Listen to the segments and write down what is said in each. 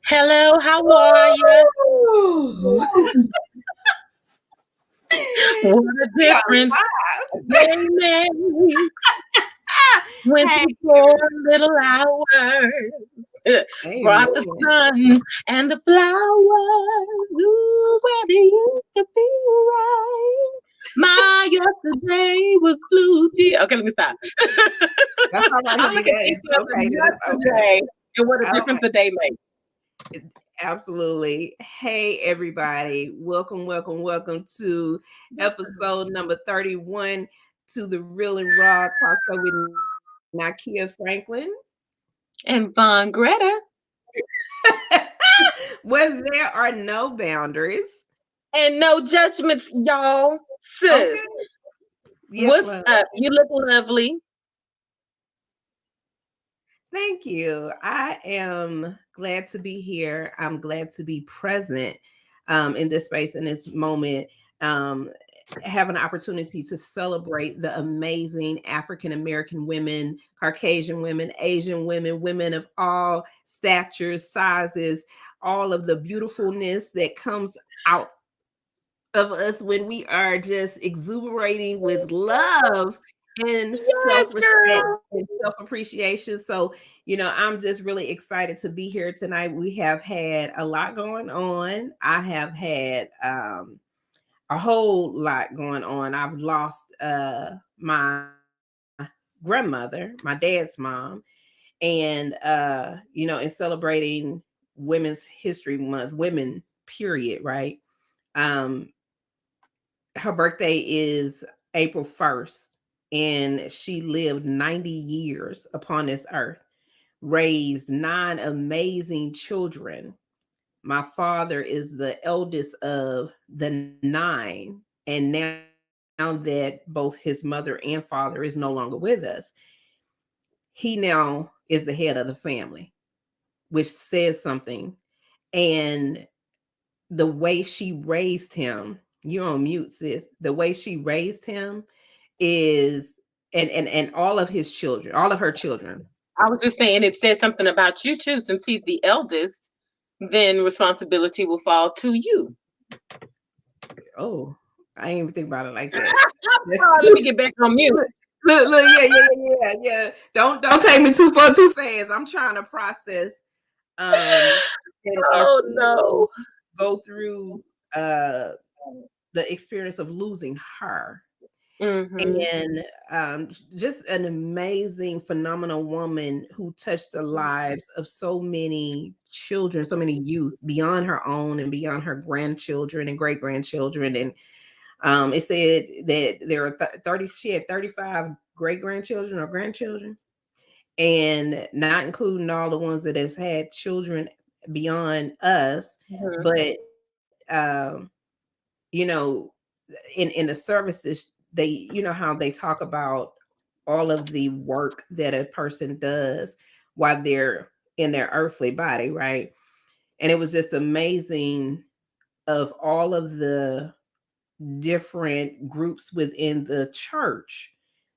Hello, how are you? Ooh. What a We are difference a live. day makes when Hey, for little hours brought the amen. sun and the flowers. Ooh, where they used to be right. My yesterday was blue, dear. Okay, let me stop. That's all right, I'm honey. looking That is at okay. That is okay. yesterday and what a difference Okay. a day makes. Absolutely. Hey, everybody. Welcome to episode number 31 to the Real and Raw Talk Show with Nakia Franklin. And Vawn Gretta. Where there are no boundaries. And no judgments, y'all. Sis, Okay. Yes, what's love. up? You look lovely. Thank you. I am glad to be here. I'm glad to be present in this space, in this moment, um, have an opportunity to celebrate the amazing African American women, Caucasian women, Asian women, women of all statures, sizes, all of the beautifulness that comes out of us when we are just exuberating with love and Yes, self-respect girl. and self-appreciation. So, I'm just really excited to be here tonight. We have had a lot going on. I have had a whole lot going on. I've lost my grandmother, my dad's mom, and in celebrating Women's History Month, women period, right? Um, her birthday is April 1st, and she lived 90 years upon this earth, raised 9 amazing children. My father is the eldest of the 9, and now that both his mother and father is no longer with us, he now is the head of the family, which says something. And the way she raised him, you're on mute, sis. The way she raised him is and all of his children, all of her children. I was just saying it says something about you too, since he's the eldest, then responsibility will fall to you. Oh, I didn't even think about it like that. That's Oh, let me too get back on mute. look, yeah. Don't take me too far too fast. I'm trying to process and Oh still no. go through uh the experience of losing her. Mm-hmm. And just an amazing, phenomenal woman who touched the lives of so many children, so many youth beyond her own and beyond her grandchildren and great grandchildren. And it said that there were 30, she had 35 great grandchildren or grandchildren, and not including all the ones that has had children beyond us. Mm-hmm. But you know, in the services, they, how they talk about all of the work that a person does while they're in their earthly body, right? And it was just amazing of all of the different groups within the church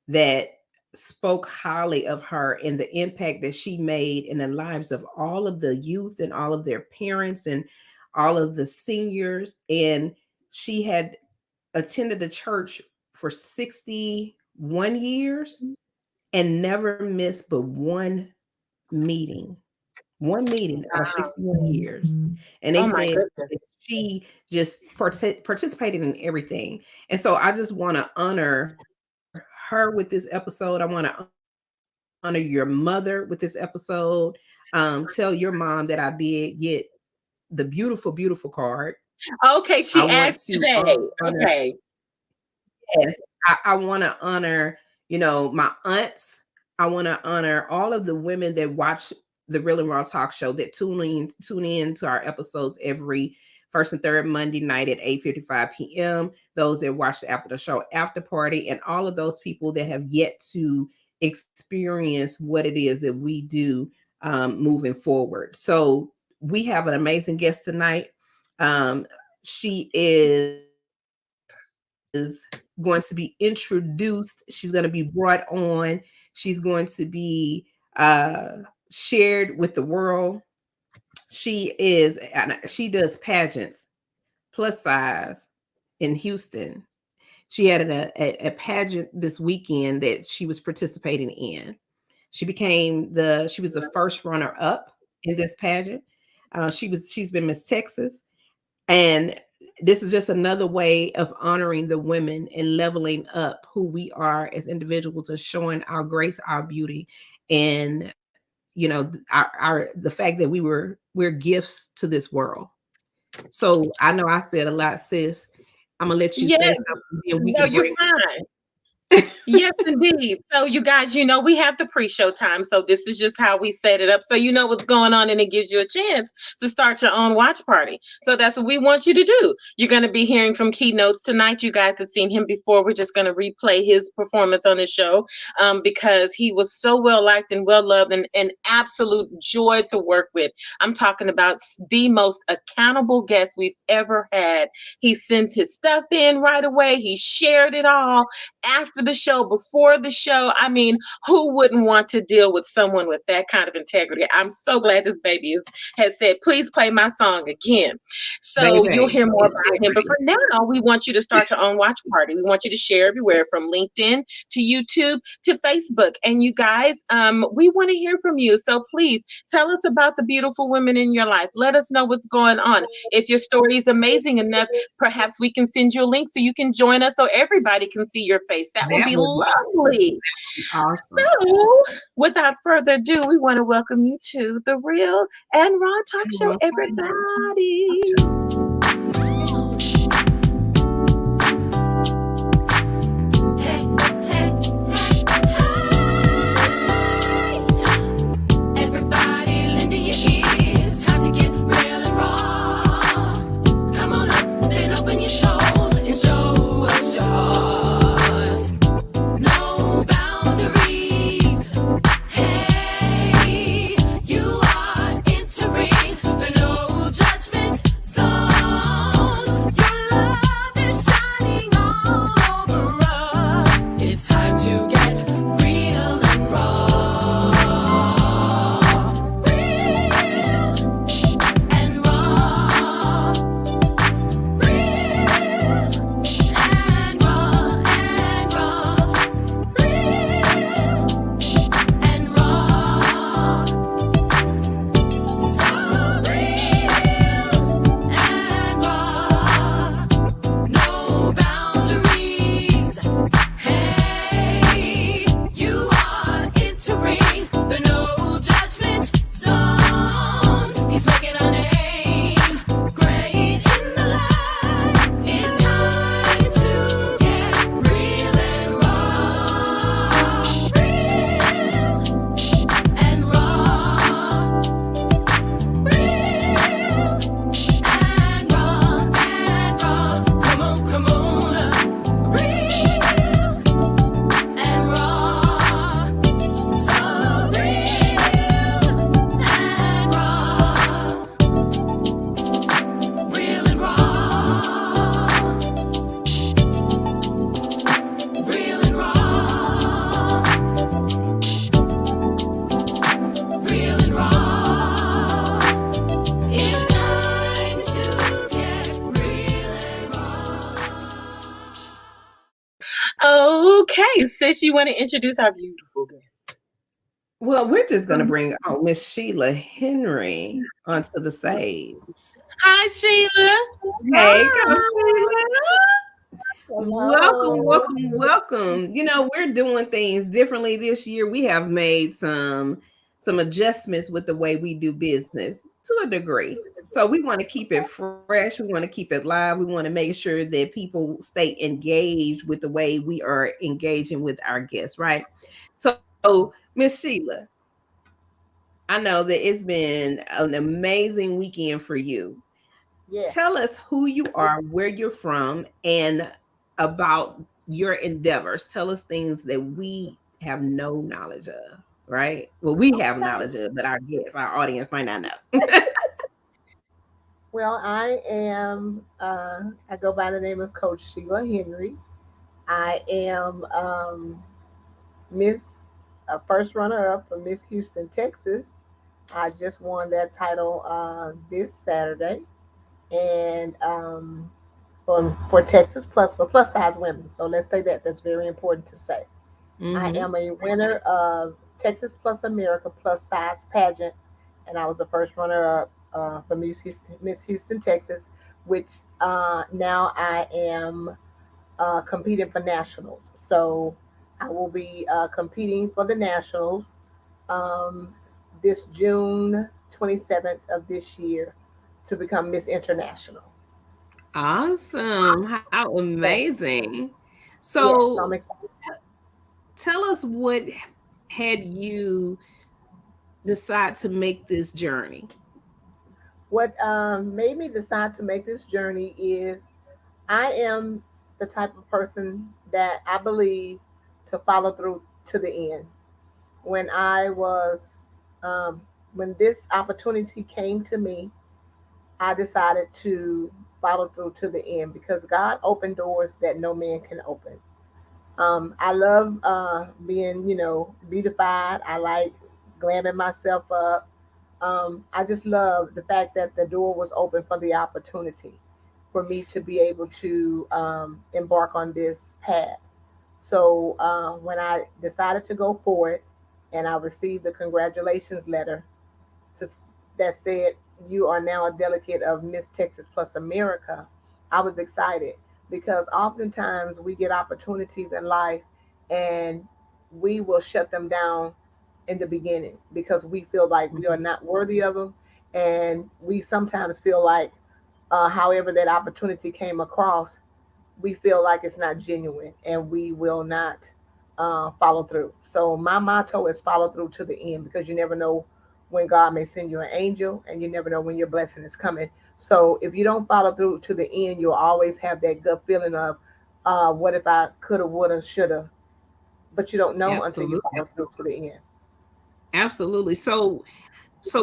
that spoke highly of her and the impact that she made in the lives of all of the youth and all of their parents and all of the seniors. And she had attended the church for 61 years and never missed but one meeting out of Wow. 61 years. And they Oh my said goodness. that she just participated in everything. And so I just want to honor her with this episode. I want to honor your mother with this episode. Tell your mom that I did get the beautiful, beautiful card. Okay, I she want asked to today. honor, Okay. yes, I want to honor, my aunts. I want to honor all of the women that watch the Real and Raw Talk Show, that tune in to our episodes every first and third Monday night at 8:55 p.m. Those that watch after the show after party, and all of those people that have yet to experience what it is that we do moving forward. So we have an amazing guest tonight. She is going to be introduced. She's going to be brought on. She's going to be shared with the world. she does pageants, plus size in Houston. She had a pageant this weekend that she was participating in. She was the first runner up in this pageant. She's been Miss Texas, and this is just another way of honoring the women and leveling up who we are as individuals, and showing our grace, our beauty, and the fact that we're gifts to this world. So I know I said a lot, sis. I'm gonna let you Yeah, say something, then we no, can you're bring. fine. Yes, indeed. So, you guys, we have the pre-show time. So, this is just how we set it up. So, you know what's going on, and it gives you a chance to start your own watch party. So, that's what we want you to do. You're going to be hearing from Keynotes tonight. You guys have seen him before. We're just going to replay his performance on the show because he was so well liked and well loved, and an absolute joy to work with. I'm talking about the most accountable guest we've ever had. He sends his stuff in right away, he shared it all after the show, before the show. I mean, who wouldn't want to deal with someone with that kind of integrity? I'm so glad this baby has said, please play my song again. So you'll Baby, hear more about him. But integrity. for now, we want you to start your own watch party. We want you to share everywhere from LinkedIn to YouTube to Facebook. And you guys, we want to hear from you. So please tell us about the beautiful women in your life. Let us know what's going on. If your story is amazing enough, perhaps we can send you a link so you can join us so everybody can see your face. That would That be would lovely. be awesome. So, without further ado, we want to welcome you to the Real and Raw Talk And Show, we'll everybody. Okay, sis, you want to introduce our beautiful guest? Well, we're just gonna bring Miss Sheila Henry onto the stage. Hi, Sheila. Hey, come Sheila. Welcome, Hello. welcome, welcome. We're doing things differently this year. We have made some adjustments with the way we do business to a degree. So we want to keep it fresh. We want to keep it live. We want to make sure that people stay engaged with the way we are engaging with our guests, right? So, Miss Sheila, I know that it's been an amazing weekend for you. Yes. Tell us who you are, where you're from, and about your endeavors. Tell us things that we have no knowledge of, right? Well, we have Okay. knowledge of, but our guests, our audience might not know. Well, I go by the name of Coach Sheila Henry. I am Miss, first runner up for Miss Houston, Texas. I just won that title this Saturday, and for Texas Plus for plus size women. So let's say that that's very important to say. I Mm-hmm. am a winner of Texas Plus America plus size pageant, and I was the first runner up for Miss Houston, Texas, which now I am competing for nationals. So I will be competing for the nationals um, this June 27th of this year to become Miss International. Awesome. How Yes, amazing. yes, I'm So excited. tell us what had you decide to make this journey. What made me decide to make this journey is I am the type of person that I believe to follow through to the end. When I was, when this opportunity came to me, I decided to follow through to the end because God opened doors that no man can open. I love being, beautified. I like glamming myself up. I just love the fact that the door was open for the opportunity for me to be able to embark on this path. So when I decided to go for it, and I received the congratulations letter to, that said, "You are now a delegate of Miss Texas Plus America," I was excited because oftentimes we get opportunities in life and we will shut them down in the beginning because we feel like we are Mhm. not worthy of them. And we sometimes feel like, however, that opportunity came across, we feel like it's not genuine and we will not follow through. So my motto is follow through to the end because you never know when God may send you an angel and you never know when your blessing is coming. So if you don't follow through to the end, you'll always have that gut feeling of, what if I coulda, woulda, shoulda, but you don't know until you Absolutely. follow through to the end. Absolutely. So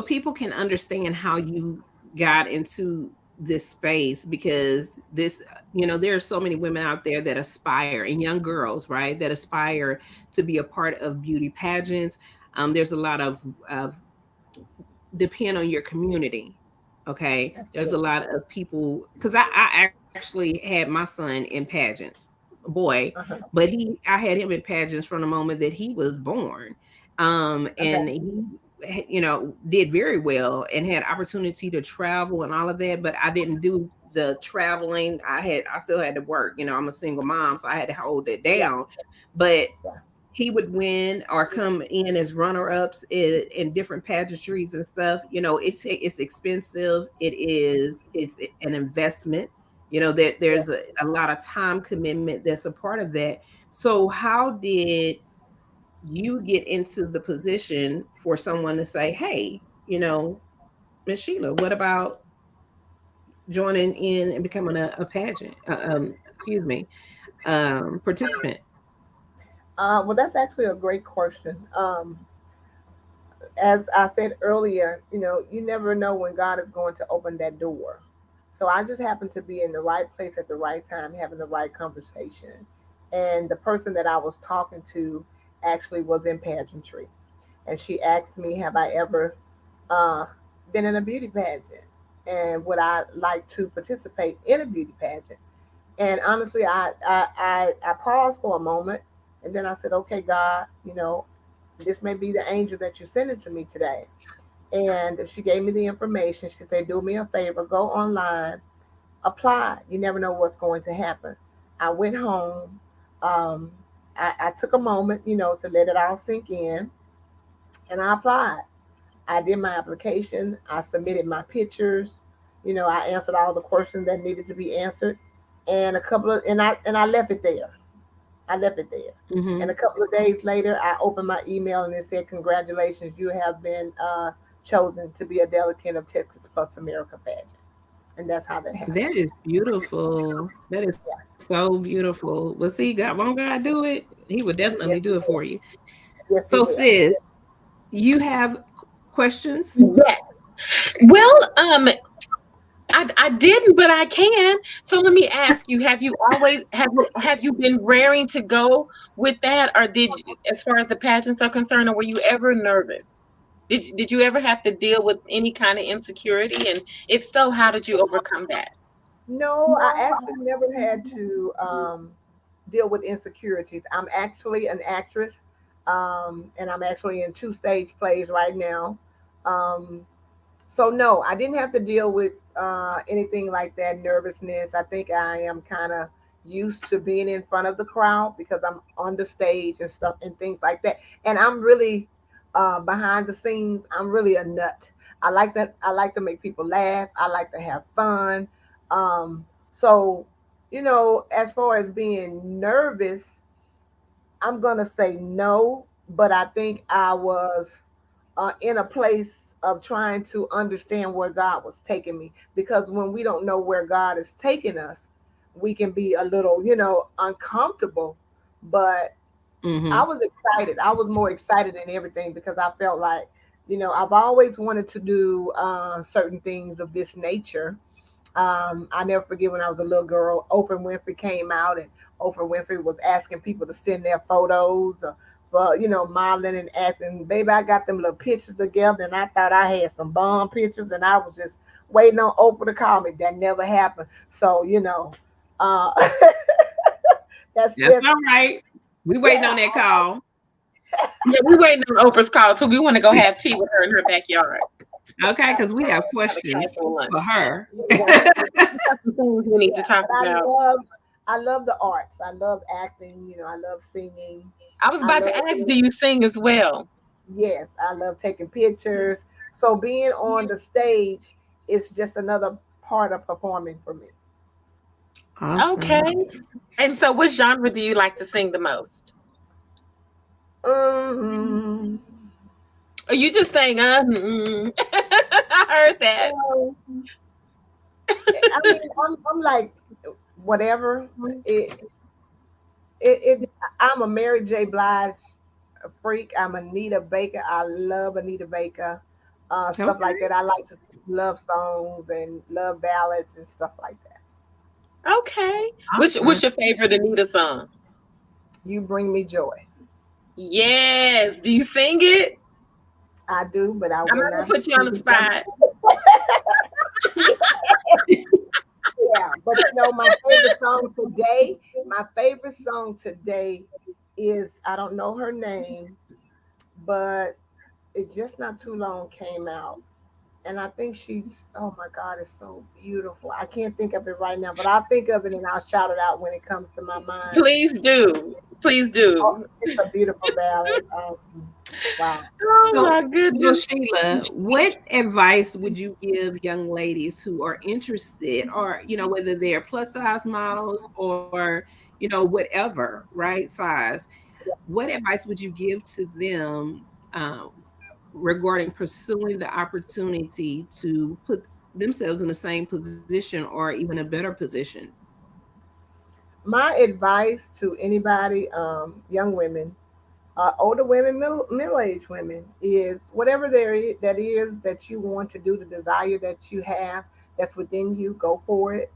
people can understand how you got into this space because this there are so many women out there that aspire, and young girls, right, that aspire to be a part of beauty pageants. There's a lot of depend on your community. Okay, there's a Absolutely. lot of people because I actually had my son in pageants, boy, Uh-huh. but I had him in pageants from the moment that he was born. Okay. And he did very well and had opportunity to travel and all of that, but I didn't do the traveling. I still had to work. I'm a single mom, so I had to hold it Yeah. down. But Yeah. he would win or come in as runner-ups in different pageantries and stuff. It's expensive. It's an investment. That Yeah. there's a lot of time commitment that's a part of that. So how did you get into the position for someone to say, hey, Miss Sheila, what about joining in and becoming a pageant excuse me, participant? Well, that's actually a great question. As I said earlier, you never know when God is going to open that door. So I just happened to be in the right place at the right time, having the right conversation. And the person that I was talking to actually was in pageantry. And she asked me, have I ever uh, been in a beauty pageant? And would I like to participate in a beauty pageant? And honestly, I paused for a moment and then I said, okay, God, this may be the angel that you sent it to me today. And she gave me the information. She said, do me a favor, go online, apply. You never know what's going to happen. I went home. Um, I took a moment, to let it all sink in, and I applied. I did my application. I submitted my pictures. I answered all the questions that needed to be answered, and I left it there. I left it there. And Hmm. a couple of days later, I opened my email and it said, "Congratulations, you have been chosen to be a delegate of Texas Plus America pageant." And that's how that happened. That is beautiful. That is Yeah. so beautiful. Well, see, God, won't God do it? He would definitely do Yes, it he for you. will. Yes, So, he will. sis, you have questions? Yes. Well, I didn't, but I can. So let me ask you: have you been raring to go with that, or did you, as far as the pageants are concerned, or were you ever nervous? Did you ever have to deal with any kind of insecurity? And if so, how did you overcome that? No, I actually never had to deal with insecurities. I'm actually an actress, and I'm actually in two stage plays right now. Um, so no, I didn't have to deal with anything like that, nervousness. I think I am kind of used to being in front of the crowd because I'm on the stage and stuff and things like that. And I'm really behind the scenes. I'm really a nut. I like that. I like to make people laugh. I like to have fun. So as far as being nervous, I'm gonna say no, but I think I was in a place of trying to understand where God was taking me. Because when we don't know where God is taking us, we can be a little, uncomfortable. But I Mm-hmm. was excited. I was more excited than everything because I felt like, I've always wanted to do certain things of this nature. I never forget when I was a little girl, Oprah Winfrey came out and Oprah Winfrey was asking people to send their photos for, modeling and acting. Baby, I got them little pictures together and I thought I had some bomb pictures and I was just waiting on Oprah to call me. That never happened. So, uh, that's That's just, all right. We waiting yeah. on that call. Yeah, we waiting on Oprah's call too. We want to go have tea with her in her backyard. Okay, because we got Have a questions casual lunch. for her. We got some, We got some things we need to yeah, talk but about. I love the arts. I love acting, I love singing. I was I about love to ask, being do you sing as well? Yes, I love taking pictures. So being on the stage is just another part of performing for me. Awesome. Okay. And so, what genre do you like to sing the most? Um, Or you just saying, I heard that. well, I mean, I'm like whatever. It. I'm a Mary J. Blige freak. I'm Anita Baker. I love Anita Baker. Stuff like Okay. that. I like to love songs and love ballads and stuff like that. Okay. What's Awesome. your favorite Anita song? You bring me joy. Yes. Do you sing it? I do, but I I'm will not gonna not put you on sing the it from. spot. Yeah, but my favorite song today is I don't know her name, but it just not too long came out. And I think she's oh my God, it's so beautiful. I can't think of it right now, but I'll think of it and I'll shout it out when it comes to my mind. Please do. Please Oh, do. it's a beautiful ballad. Wow. Oh So, my so goodness. Sheila, what advice would you give young ladies who are interested, or whether they're plus size models or whatever, right, size? What advice would you give to them regarding pursuing the opportunity to put themselves in the same position or even a better position? My advice to anybody, young women, older women, middle-aged women, is whatever that is that you want to do, the desire that you have that's within you, go for it.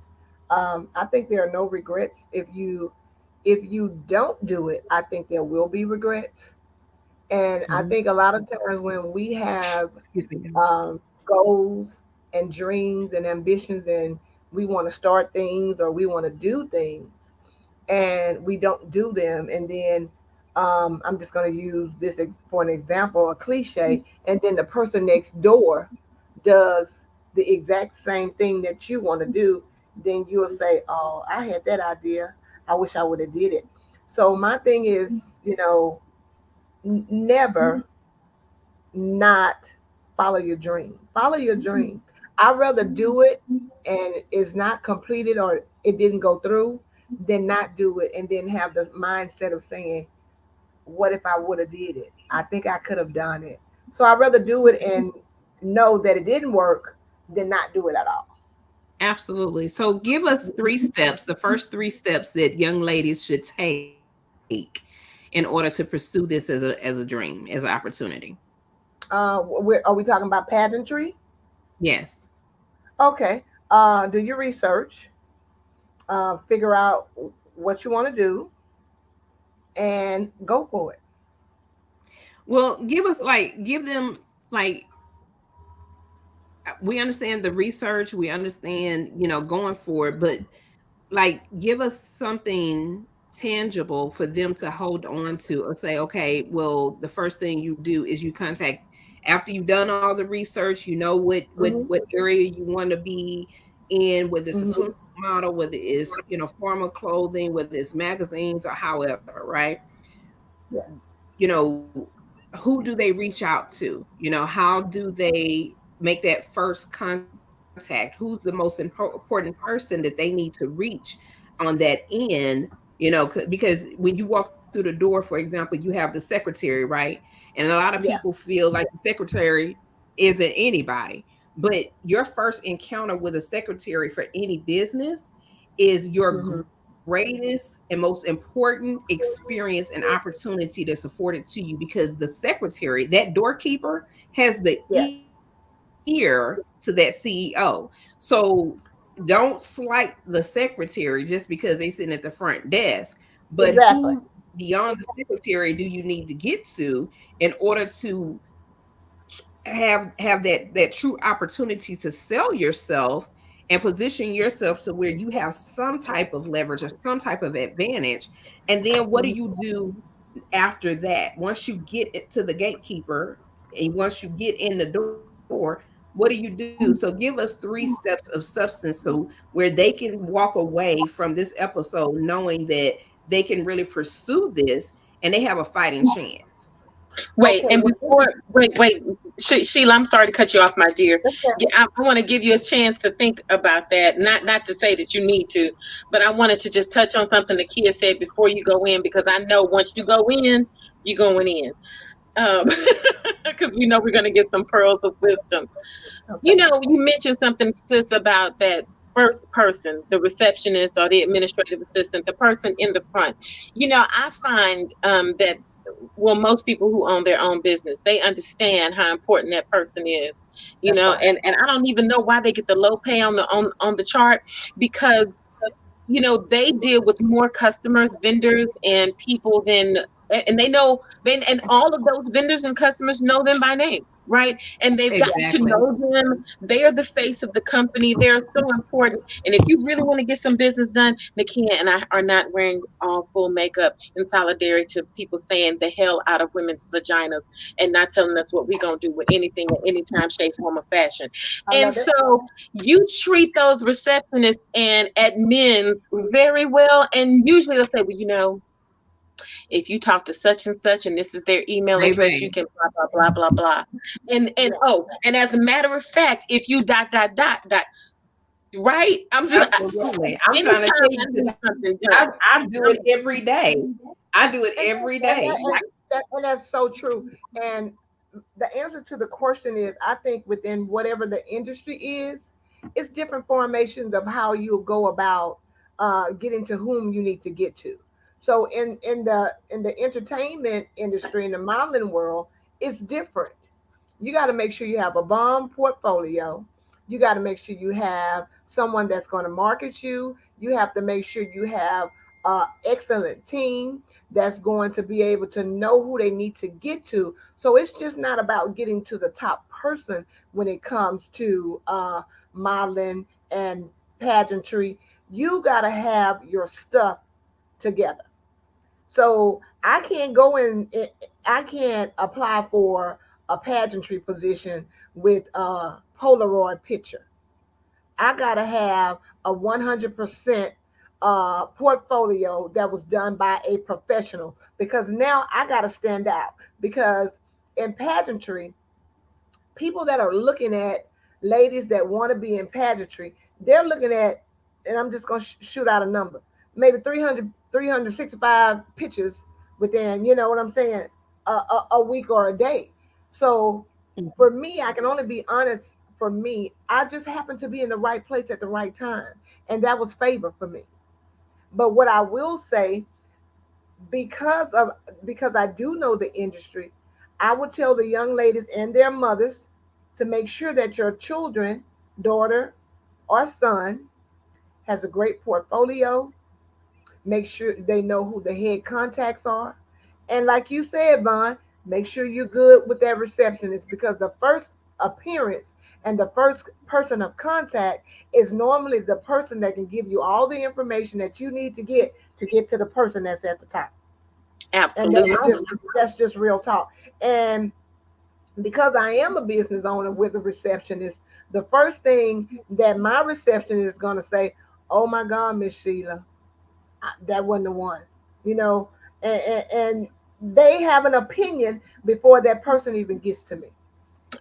I think there are no regrets if you don't do it. I think there will be regrets, and I Mhm. think a lot of times when we have Excuse me. goals and dreams and ambitions, and we want to start things or we want to do things and we don't do them, and then I'm just going to use this for an example, a cliche, and then the person next door does the exact same thing that you want to do, then you'll say, oh, I had that idea, I wish I would have did it. So my thing is, never not follow your dream. Follow your dream. I'd rather do it and it's not completed or it didn't go through than not do it and then have the mindset of saying, what if I would have did it? I think I could have done it. So I'd rather do it and know that it didn't work than not do it at all. Absolutely. So give us three steps, the first three steps that young ladies should take in order to pursue this as a dream, as an opportunity. Are we talking about pageantry? Yes. Okay. Do your research, figure out what you want to do, and go for it. Well, give us like give them like we understand the research, we understand, going forward, but like give us something tangible for them to hold on to, or say, okay, well, the first thing you do is you contact, after you've done all the research, what Mm-hmm. area you want to be in, whether it's a Mm-hmm. swimsuit model, whether it's formal clothing, whether it's magazines or however, right? Yes. Who do they reach out to? How do they make that first contact? Who's the most important person that they need to reach on that end? Because when you walk through the door, for example, you have the secretary, right? And a lot of people Yeah. feel like the secretary isn't anybody. But your first encounter with a secretary for any business is your Mm-hmm. greatest and most important experience and opportunity that's afforded to you, because the secretary, that doorkeeper, has the Yeah. ear to that CEO. So don't slight the secretary just because they sitting at the front desk. But who Exactly. beyond the secretary do you need to get to in order to have that true opportunity to sell yourself and position yourself to where you have some type of leverage or some type of advantage? And then what do Mhm. you do after that? Once you get it to the gatekeeper and once you get in the door, what do you do? So give us three steps of substance, so where they can walk away from this episode knowing that they can really pursue this and they have a fighting chance. Wait, Okay. and Well, this is before, wait, Sheila, I'm sorry to cut you off, my dear. okay. I want to give you a chance to think about that. Not to say that you need to, but I wanted to just touch on something that Kia said before you go in, because I know once you go in, you're going in. Um, because we know we're going to get some pearls of wisdom. Okay. You mentioned something, sis, about that first person, the receptionist or the administrative assistant, the person in the front. I find that, well, most people who own their own business, they understand how important that person is. That's right. And I don't even know why they get the low pay on the chart, because they deal with more customers, vendors, and people than, and they know, and all of those vendors and customers know them by name, right? And they've gotten to Exactly. know them. They are the face of the company. They're so important. And if you really want to get some business done, Nakia and I are not wearing all full makeup in solidarity to people saying the hell out of women's vaginas and not telling us what we're going to do with anything at any time, shape, form, or fashion. I And love it. so you treat those receptionists and admins very well. And usually they'll say, well, if you talk to such and such and this is their email address, you Baby. can blah, blah, blah, blah, blah. And Yeah. oh, and as a matter of fact, if you dot, dot, dot, dot, right? Absolutely. I'm trying to Anytime tell I you because need something I, done, I do it I'm, every day. I do it And, every and, day. and, and that's so true. And the answer to the question is, I think within whatever the industry is, it's different formations of how you'll go about getting to whom you need to get to. So in the entertainment industry, in the modeling world, it's different. You got to make sure you have a bomb portfolio. You got to make sure you have someone that's going to market you. You have to make sure you have an excellent team that's going to be able to know who they need to get to. So it's just not about getting to the top person when it comes to modeling and pageantry. You got to have your stuff together. So I can't go in, I can't apply for a pageantry position with a Polaroid picture. I got to have a 100% portfolio that was done by a professional, because now I got to stand out. Because in pageantry, people that are looking at ladies that want to be in pageantry, they're looking at, and I'm just going to shoot out a number, maybe 365 pictures within, you know what I'm saying, a week or a day. So for me, I can only be honest. For me, I just happened to be in the right place at the right time, and that was favor for me. But what I will say, because of because I do know the industry, I would tell the young ladies and their mothers to make sure that your children, daughter or son, has a great portfolio. Make sure they know who the head contacts are. And like you said, Vawn, Make sure you're good with that receptionist, because the first appearance and the first person of contact is normally the person that can give you all the information that you need to get to the person that's at the top. And Absolutely. that's just real talk. And because I am a business owner with a receptionist, the first thing that my receptionist is going to say, "Oh my God, Miss Sheila, that wasn't the one," you know, and they have an opinion before that person even gets to me.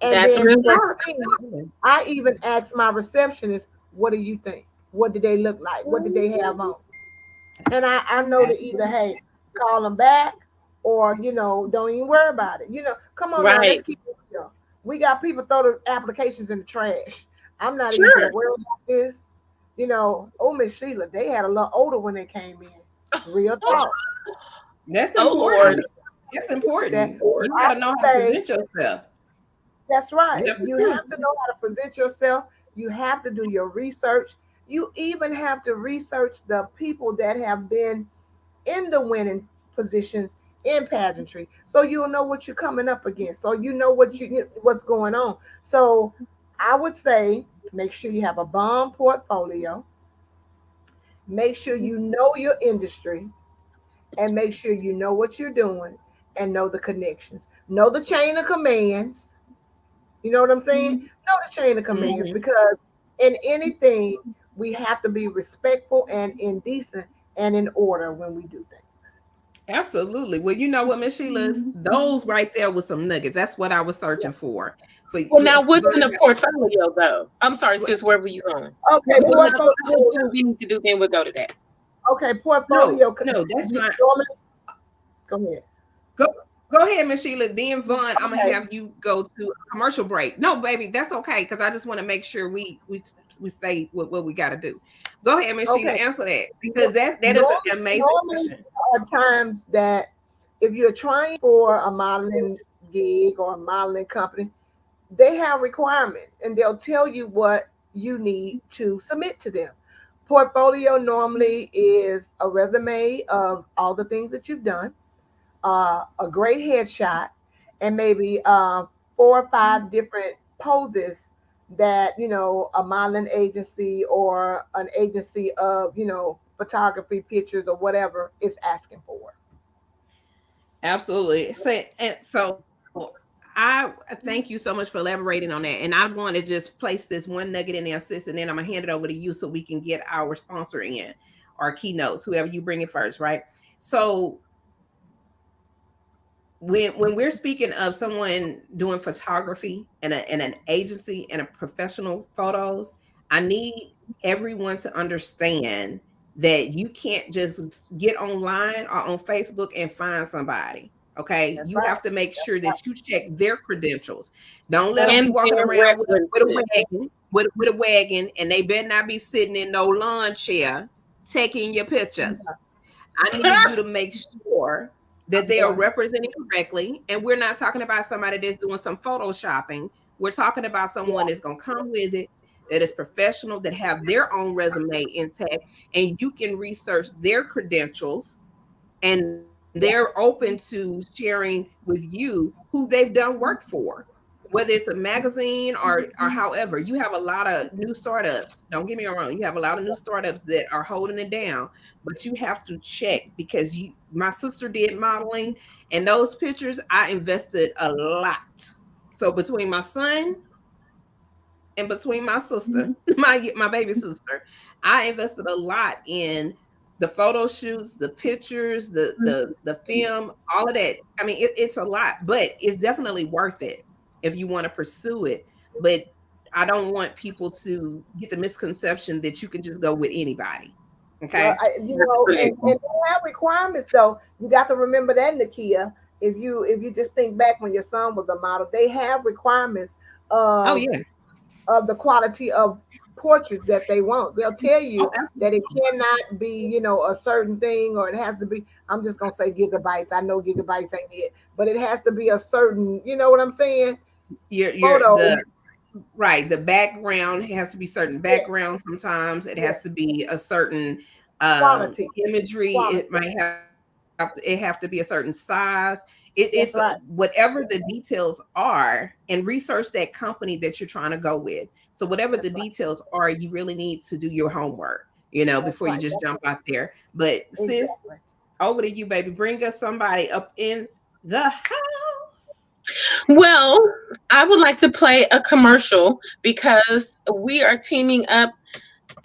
And That's then real for talk. me, I even ask my receptionist, "What do you think? What did they look like? What did they have on?" And I know to either, hey, call them back, or don't even worry about it. Come on now, let's Right. keep it real. We got people throw the applications in the trash. I'm not even gonna Sure. worry about this. Oh, Miss Sheila, they had a lot older when they came in. Real talk. That's Oh I Lord. important. That's that important. You I got to would know how to say present yourself. that's right. That's You true. have to know how to present yourself. You have to do your research. You even have to research the people that have been in the winning positions in pageantry, so you'll know what you're coming up against, so you know what's going on. So I would say, make sure you have a bomb portfolio, make sure you know your industry, and make sure you know what you're doing, and know the connections, know the chain of commands. You know what I'm saying? Know the chain of commands, Mhm. because in anything we have to be respectful and indecent and in order when we do things. Absolutely. Well, you know what, Miss Sheila, those right there was some nuggets. That's what I was searching for. For Well, you, now what's in the portfolio though? I'm sorry, sis, where were you going? Okay, What now portfolio. what we need to do, then we'll go to that. Okay, no, portfolio. no, that's fine. Normally, go ahead. Go go ahead, Miss Sheila. Then Vaughn, I'm gonna Okay, have you go to a commercial break. No, baby, that's okay because I just want to make sure we stay with what we got to do. Go ahead, Miss Sheila, okay. answer that because that is Normally, an amazing normally question. there are times that if you're trying for a modeling gig or a modeling company, they have requirements and they'll tell you what you need to submit to them. Portfolio normally is a resume of all the things that you've done, a great headshot, and maybe 4 or 5 different poses that a modeling agency or an agency of photography, pictures, or whatever is asking for. Absolutely. So I thank you so much for elaborating on that. And I want to just place this one nugget in there, sis, and then I'm gonna hand it over to you so we can get our sponsor in, our keynotes, whoever you bring it first, right? So when we're speaking of someone doing photography and an agency and a professional photos, I need everyone to understand that you can't just get online or on Facebook and find somebody. Okay, That's you right. have to make That's sure right. that you check their credentials. Don't let them Yeah. be And walking their around with a references. wagon, with a wagon, and they better not be sitting in no lawn chair taking your pictures. I need you to make sure that they are Yeah. representing correctly. And we're not talking about somebody that's doing some photoshopping. We're talking about someone Yeah. that's going to come with it, that is professional, that have their own resume intact, and you can research their credentials and they're open to sharing with you who they've done work for, whether it's a magazine or however. You have a lot of new startups, don't get me wrong, you have a lot of new startups that are holding it down, but you have to check because my sister did modeling, and those pictures I invested a lot. So between my son and between my sister, my baby sister, I invested a lot in the photo shoots, the pictures, the film, all of that. I mean, it's a lot, but it's definitely worth it if you want to pursue it. But I don't want people to get the misconception that you can just go with anybody. Well, Okay. and they have requirements though. You got to remember that, Nakia. If you just think back when your son was a model, they have requirements Oh of yeah. the quality of portraits that they want. They'll tell Oh, you that it cannot be, a certain thing, or it has to be. I'm just gonna say gigabytes. I know gigabytes ain't it, but it has to be a certain. You know what I'm saying? you're Photo. the right. The background has to be certain Yes. background. Sometimes it has Yes. to be a certain Quality. imagery. It Quality. might have it have to be a certain size. It's right. whatever the details are, and research that company that you're trying to go with. So whatever That's the right. details are, you really need to do your homework, That's before you right. just That's jump out there. But sis, exactly. over to you, baby. Bring us somebody up in the house. Well, I would like to play a commercial because we are teaming up.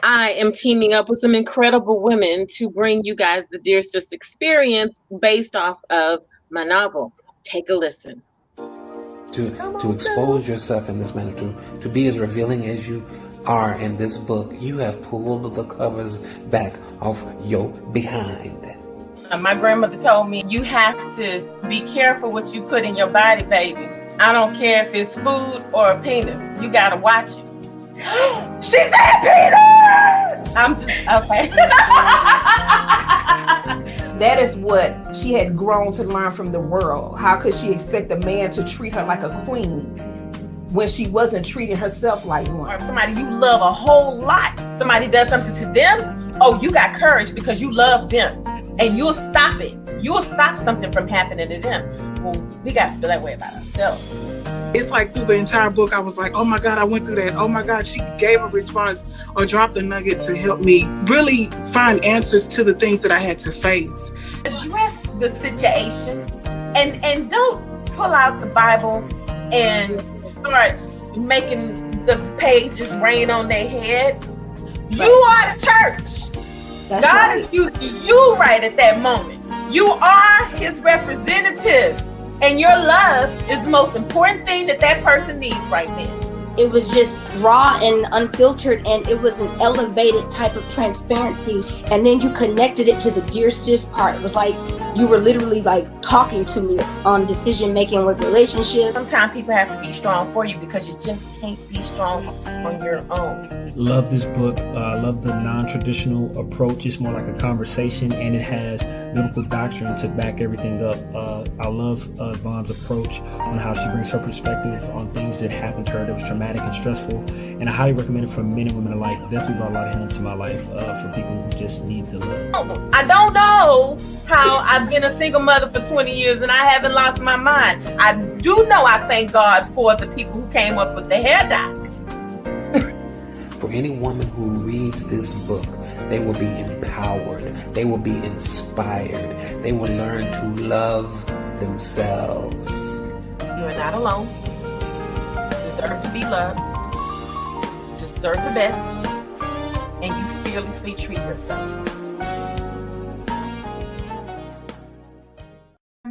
I am teaming up with some incredible women to bring you guys the Dearest Experience based off of my novel. Take a listen. Come To on through. expose yourself in this manner, to be as revealing as you are in this book, you have pulled the covers back off your behind. My grandmother told me you have to be careful what you put in your body, baby. I don't care if it's food or a penis. You gotta watch it. She said penis! I'm just okay. That is what she had grown to learn from the world. How could she expect a man to treat her like a queen when she wasn't treating herself like one? Or if somebody you love a whole lot, somebody does something to them, oh, you got courage because you love them. And you'll stop it. You'll stop something from happening to them. Well, we got to feel that way about ourselves. It's like through the entire book, I was like, oh my God, I went through that. Oh my God, she gave a response or dropped a nugget to help me really find answers to the things that I had to face. Address the situation and don't pull out the Bible and start making the pages rain on their head. You are the church. That's God right. is using you right at that moment. You are his representative. And your love is the most important thing that person needs right then. It was just raw and unfiltered, and it was an elevated type of transparency. And then you connected it to the dear sis part. It was like you were literally like talking to me on decision making with relationships. Sometimes people have to be strong for you because you just can't be strong on your own. Love this book. I love the non-traditional approach. It's more like a conversation, and it has biblical doctrine to back everything up. I love Vawn's approach on how she brings her perspective on things that happened to her that was traumatic and stressful. And I highly recommend it for men and women alike. Definitely brought a lot of healing to my life for people who just need the love. I don't know how I've been a single mother for 20 years and I haven't lost my mind. I do know I thank God for the people who came up with the hair dye. For any woman who reads this book, they will be empowered. They will be inspired. They will learn to love themselves. You're not alone. You deserve to be loved. You deserve the best. And you fearlessly treat yourself.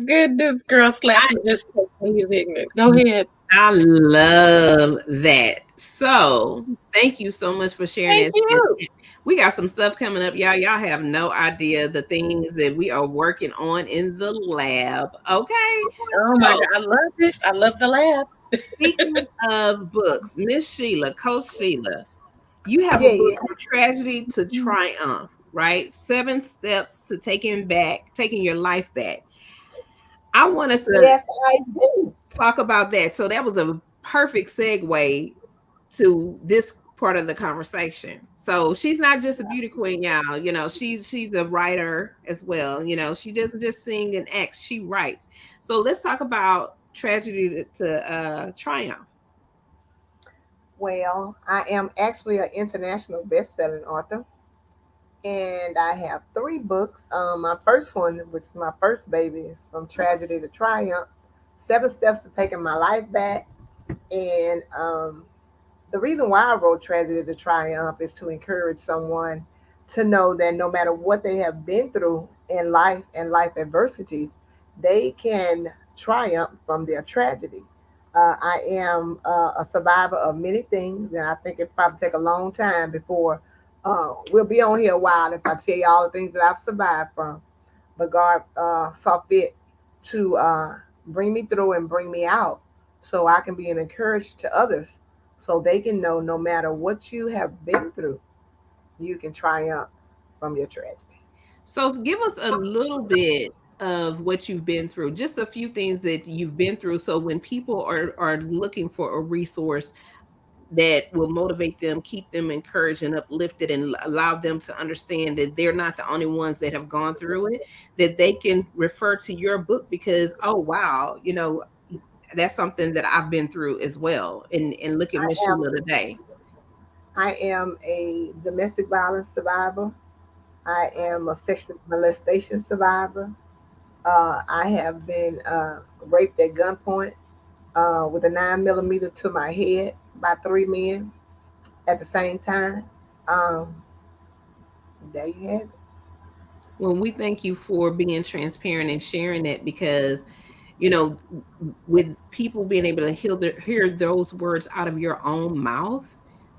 Goodness, girl, slapping just he's ignorant. Go ahead. I love that. So thank you so much for sharing Thank you. We got some stuff coming up, y'all. Y'all have no idea the things that we are working on in the lab. Okay. Oh my God, I love this. I love the lab. Speaking of books, Miss Sheila, Coach Sheila, you have a book from tragedy to triumph, right? 7 steps to taking your life back. I want us to Yes, I do. talk about that. So that was a perfect segue to this part of the conversation. So she's not just a beauty queen, y'all. She's a writer as well. She doesn't just sing and act, she writes. So let's talk about tragedy to triumph. Well, I am actually an international best-selling author, and I have 3 books. My first one, which is my first baby, is From Tragedy to Triumph: 7 Steps to Taking My Life Back. And the reason why I wrote Tragedy to Triumph is to encourage someone to know that no matter what they have been through in life and life adversities, they can triumph from their tragedy. I am a survivor of many things, and I think it probably take a long time before we'll be on here a while if I tell you all the things that I've survived from. But God saw fit to bring me through and bring me out so I can be an encouragement to others so they can know no matter what you have been through, you can triumph from your tragedy. So give us a little bit of what you've been through, just a few things that you've been through. So when people are looking for a resource, that will motivate them, keep them encouraged and uplifted, and allow them to understand that they're not the only ones that have gone through it, that they can refer to your book because, oh, wow, that's something that I've been through as well. And look at I Miss am Sheila today. I am a domestic violence survivor. I am a sexual molestation survivor. I have been raped at gunpoint with a 9 millimeter to my head by 3 men at the same time. Um, there you have it. Well, we thank you for being transparent and sharing that because, you know, with people being able to hear those words out of your own mouth,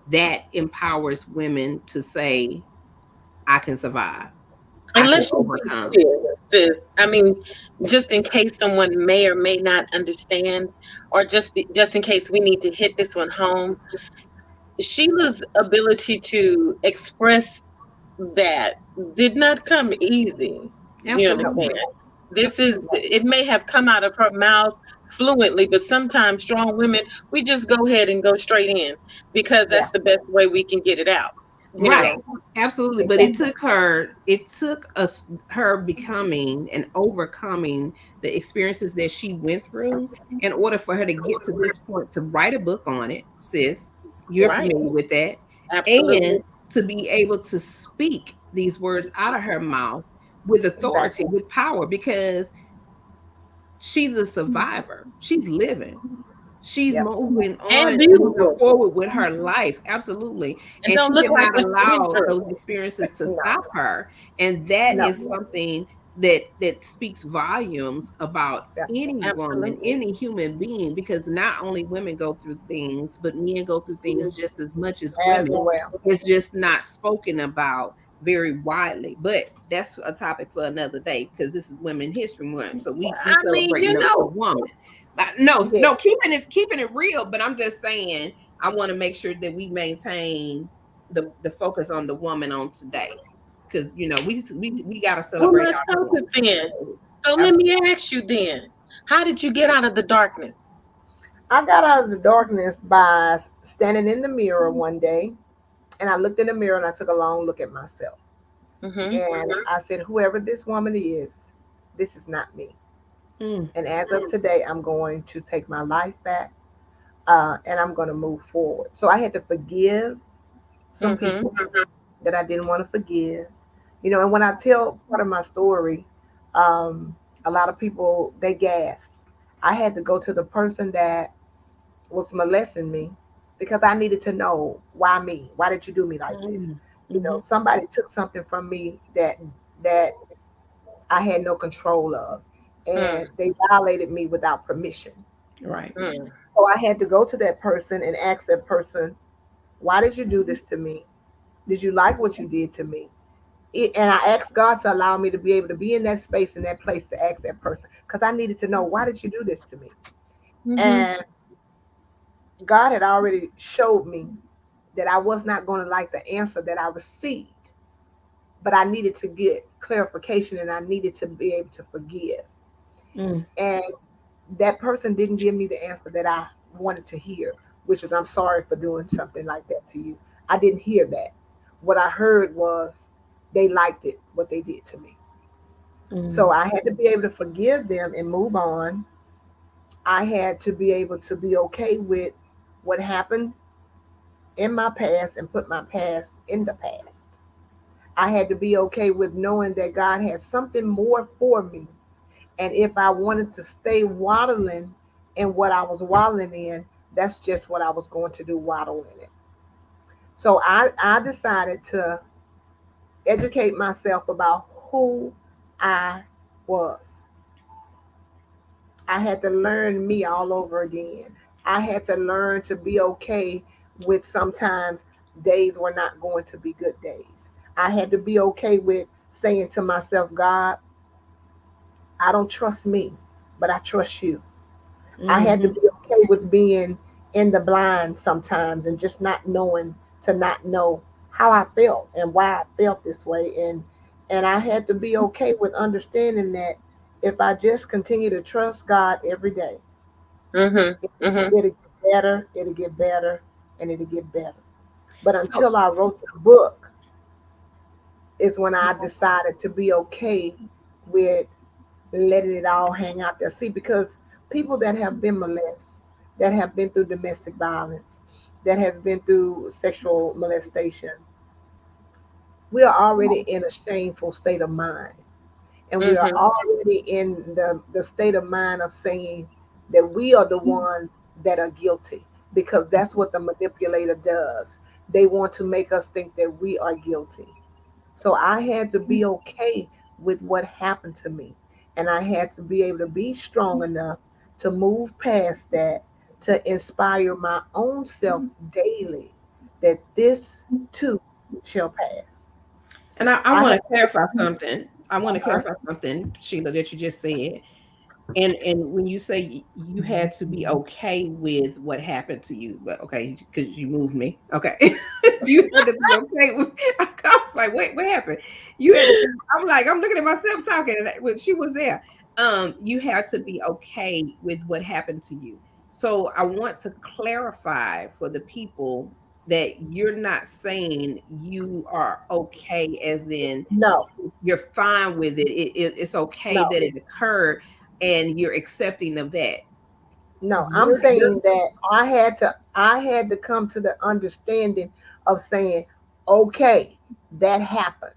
that empowers women to say, I can survive, I And can let's just be overcome. clear, sis. I mean, just in case someone may or may not understand, or just in case we need to hit this one home, Sheila's ability to express that did not come easy. You No, Absolutely. understand? no, It may have come out of her mouth fluently, but sometimes strong women, we just go ahead and go straight in because yeah, that's the best way we can get it out. You Right. know? Absolutely. But exactly. it took us her becoming and overcoming the experiences that she went through in order for her to get to this point to write a book on it, sis. You're Right. familiar with that. Absolutely. And to be able to speak these words out of her mouth with authority, Exactly. with power, because she's a survivor. She's living. She's Yep. moving on And and moving beautiful. forward with her life. Absolutely. And And don't she look did like not what she went allow through. those experiences to No, stop her. And that no. is something that speaks volumes about Yeah. any woman, Absolutely. any human being, because not only women go through things, but men go through things just as much as As women. well. It's just not spoken about very widely. But that's a topic for another day because this is Women History Month. So we I mean, celebrating the woman. Yeah. No, keeping it real. But I'm just saying, I want to make sure that we maintain the focus on the woman on today, because we got to well, celebrate let's our focus women. then. So let me ask you then, how did you get out of the darkness? I got out of the darkness by standing in the mirror one day, and I looked in the mirror and I took a long look at myself. Mm-hmm. And I said, whoever this woman is, this is not me. Mm, And as of today, I'm going to take my life back, and I'm going to move forward. So I had to forgive some Mm-hmm. people that I didn't want to forgive. And when I tell part of my story, um, a lot of people, they gasped. I had to go to the person that was molesting me because I needed to know why me? Why did you do me like this? mm, mhm. Somebody took something from me that I had no control of, Mm, and they violated me without permission. Right. mm, So I had to go to that person and ask that person, why did you do this to me? Did you like what you did to me? And I asked God to allow me to be able to be in that space, in that place, to ask that person because I needed to know, why did you do this to me? mm-hmm. And God had already showed me that I was not going to like the answer that I received, but I needed to get clarification and I needed to be able to forgive. Mm, And that person didn't give me the answer that I wanted to hear, which was, I'm sorry for doing something like that to you. I didn't hear that. What I heard was they liked it, what they did to me. So mm, I had to be able to forgive them and move on. I had to be able to be okay with what happened in my past and put my past in the past. I had to be okay with knowing that God has something more for me. And if I wanted to stay waddling in what I was waddling in, that's just what I was going to do, waddle in it. So I decided to educate myself about who I was. I had to learn me all over again. I had to learn to be okay with sometimes days were not going to be good days. I had to be okay with saying to myself, God, I don't trust me, but I trust you. I had to mhm. be okay with being in the blind sometimes and just not knowing, to not know how I felt and why I felt this way. And I had to be okay with understanding that if I just continue to trust God every day, Mm-hmm. Mm-hmm. it'll get better, it'll get better, and it'll get better. But So until I wrote the book is when I decided to be okay with letting it all hang out there. See, because people that have been molested, that have been through domestic violence, that has been through sexual molestation, we are already in a shameful state of mind. And we are Mm-hmm. already in the state of mind of saying that we are the ones that are guilty because that's what the manipulator does. They want to make us think that we are guilty. So I had to be okay with what happened to me. And I had to be able to be strong enough to move past that, to inspire my own self daily that this too shall pass. and I I want had to clarify something. I want to uh-huh. clarify something, Sheila, that you just said. And when you say you had to be okay with what happened to you, but okay, because you moved me. Okay. You had to be okay with I was like, wait, what happened? You had to be, I'm like, I'm looking at myself talking and when she was there. You had to be okay with what happened to you. So I want to clarify for the people that you're not saying you are okay as in No, you're fine with it. It's okay no. that it occurred and you're accepting of that. No, I'm You're saying that I had to come to the understanding of saying, okay, that happened.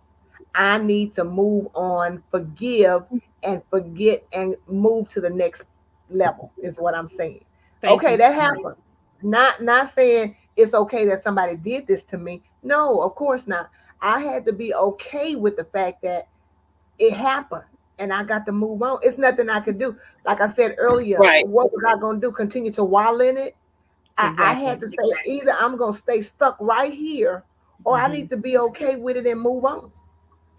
I need to move on, forgive and forget and move to the next level is what I'm saying. thank Okay, you. that happened. Not saying it's okay that somebody did this to me. No, of course not. I had to be okay with the fact that it happened and I got to move on. It's nothing I could do. Like I said earlier, Right. what was I going to do? Continue to wallow in it? I had Exactly. to say either I'm going to stay stuck right here or I Hmm. need to be okay with it and move on.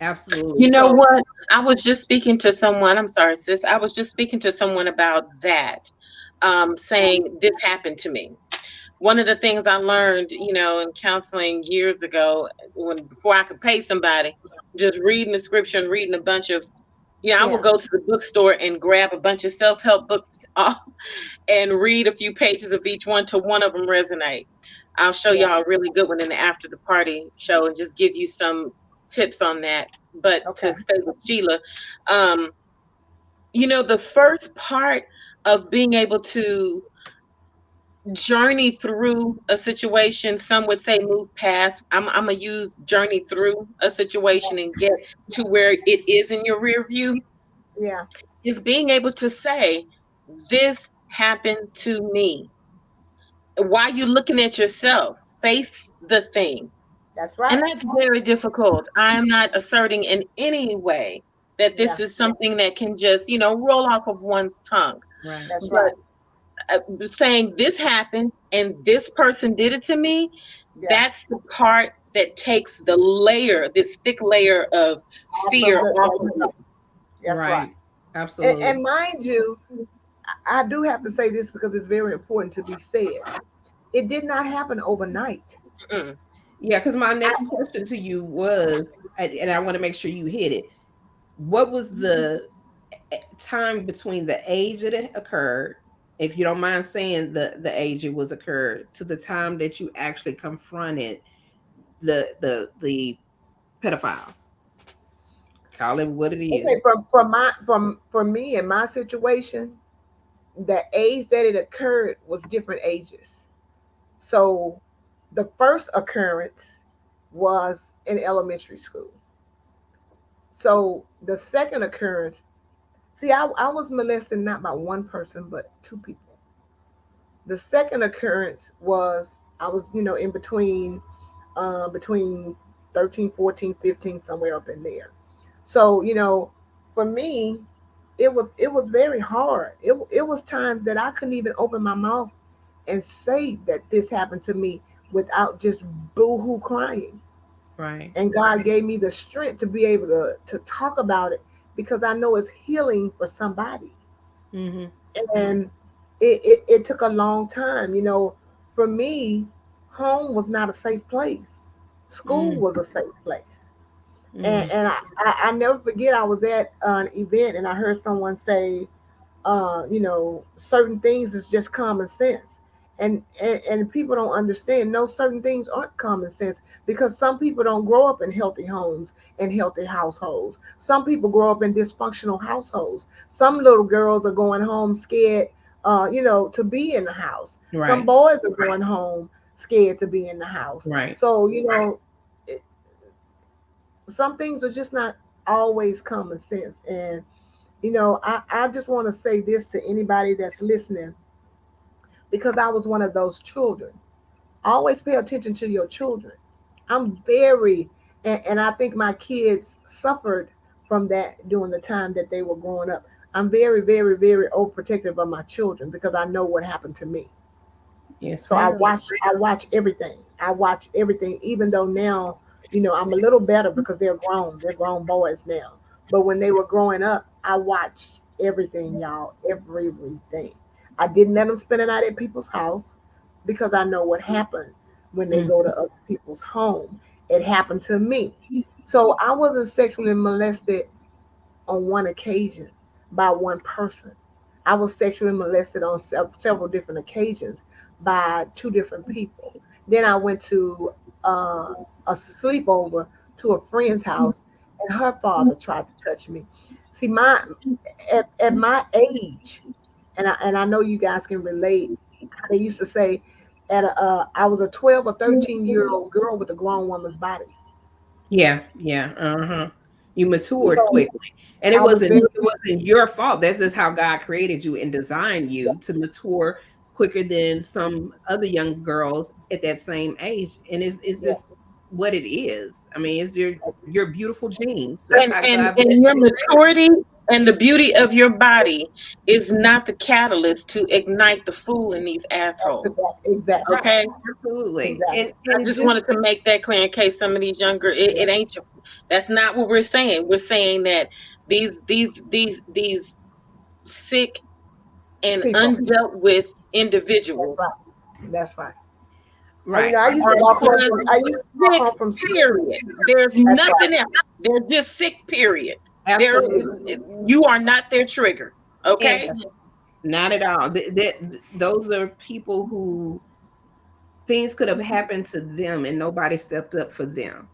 Absolutely. You know So what? I was just speaking to someone. I'm sorry, sis. I was just speaking to someone about that, saying this happened to me. One of the things I learned, in counseling years ago, when before I could pay somebody, just reading the scripture and reading a bunch of, I would Yeah. go to the bookstore and grab a bunch of self-help books off and read a few pages of each one till one of them resonate. I'll show Yeah. y'all a really good one in the after the party show and just give you some tips on that. But Okay. to stay with Sheila, um, the first part of being able to journey through a situation, some would say move past. I'm gonna use journey through a situation and get to where it is in your rear view, Yeah. is being able to say, this happened to me. While you're looking at yourself, face the thing. That's And right. that's very difficult. I am not asserting in any way that Yeah. this is something that can just, roll off of one's tongue. right. That's right. But saying this happened and this person did it to me, Yeah. that's the part that takes the layer, this thick layer of Off of fear the off of you. that's right. Right. Absolutely. And mind you, I do have to say this because it's very important to be said. It did not happen overnight. Mm. Yeah, because my I, next question to you was, and I want to make sure you hit it. What was the time between the age that it occurred, if you don't mind saying the age it was occurred, to the time that you actually confronted the pedophile? Call it what it is. okay, for me in my situation, the age that it occurred was different ages. So the first occurrence was in elementary school. So the second occurrence, see, I was molested not by one person, but two people. The second occurrence was I was, in between 13, 14, 15, somewhere up in there. So, for me, it was very hard. It was times that I couldn't even open my mouth and say that this happened to me without just boo-hoo crying. Right. And God gave me the strength to be able to talk about it because I know it's healing for somebody. Mm-hmm. And it took a long time. For me, home was not a safe place. School Mm-hmm. was a safe place. And I never forget, I was at an event and I heard someone say, certain things is just common sense. And people don't understand. No, certain things aren't common sense because some people don't grow up in healthy homes and healthy households. Some people grow up in dysfunctional households. Some little girls are going home scared, to be in the house. Some Right. boys are going home scared to be in the house. Right. So it, some things are just not always common sense. And I just want to say this to anybody that's listening, because I was one of those children. Always pay attention to your children. I'm very, and I think my kids suffered from that during the time that they were growing up. I'm very, very, very overprotective of my children because I know what happened to me. Yes, So I ma'am. watch everything. I watch everything, even though now, I'm a little better because they're grown. They're grown boys now. But when they were growing up, I watched everything, y'all, everything. I didn't let them spend the night at people's house because I know what happened when they Mm. go to other people's home. It happened to me. So I wasn't sexually molested on one occasion by one person. I was sexually molested on several different occasions by two different people. Then I went to a sleepover to a friend's house, and her father tried to touch me. See, at my age, and I know you guys can relate. They used to say, I was a 12 or 13-year-old girl with a grown woman's body. Yeah, yeah. Uh-huh. You matured So quickly. And it I was wasn't very, it wasn't your fault. That's just how God created you and designed you to mature quicker than some other young girls at that same age. And it's just yes. what it is. I mean, it's your beautiful genes. That's and how and God and blessed your you and created you. maturity and the beauty of your body is not the catalyst to ignite the fool in these assholes. Exactly. Right. Okay, Absolutely. And Exactly. I and just just wanted to make that clear in case some of these younger, Yeah. it ain't your, that's not what we're saying. We're saying that these sick and People. undealt with That's individuals right. That's right. right. I used are to walk home just from I used to walk sick, home from school. period. There's That's right. nothing else. They're just sick, period. There, Absolutely. you are not their trigger. And Okay. That's not at all. Those are people who things could have happened to them and nobody stepped up for them.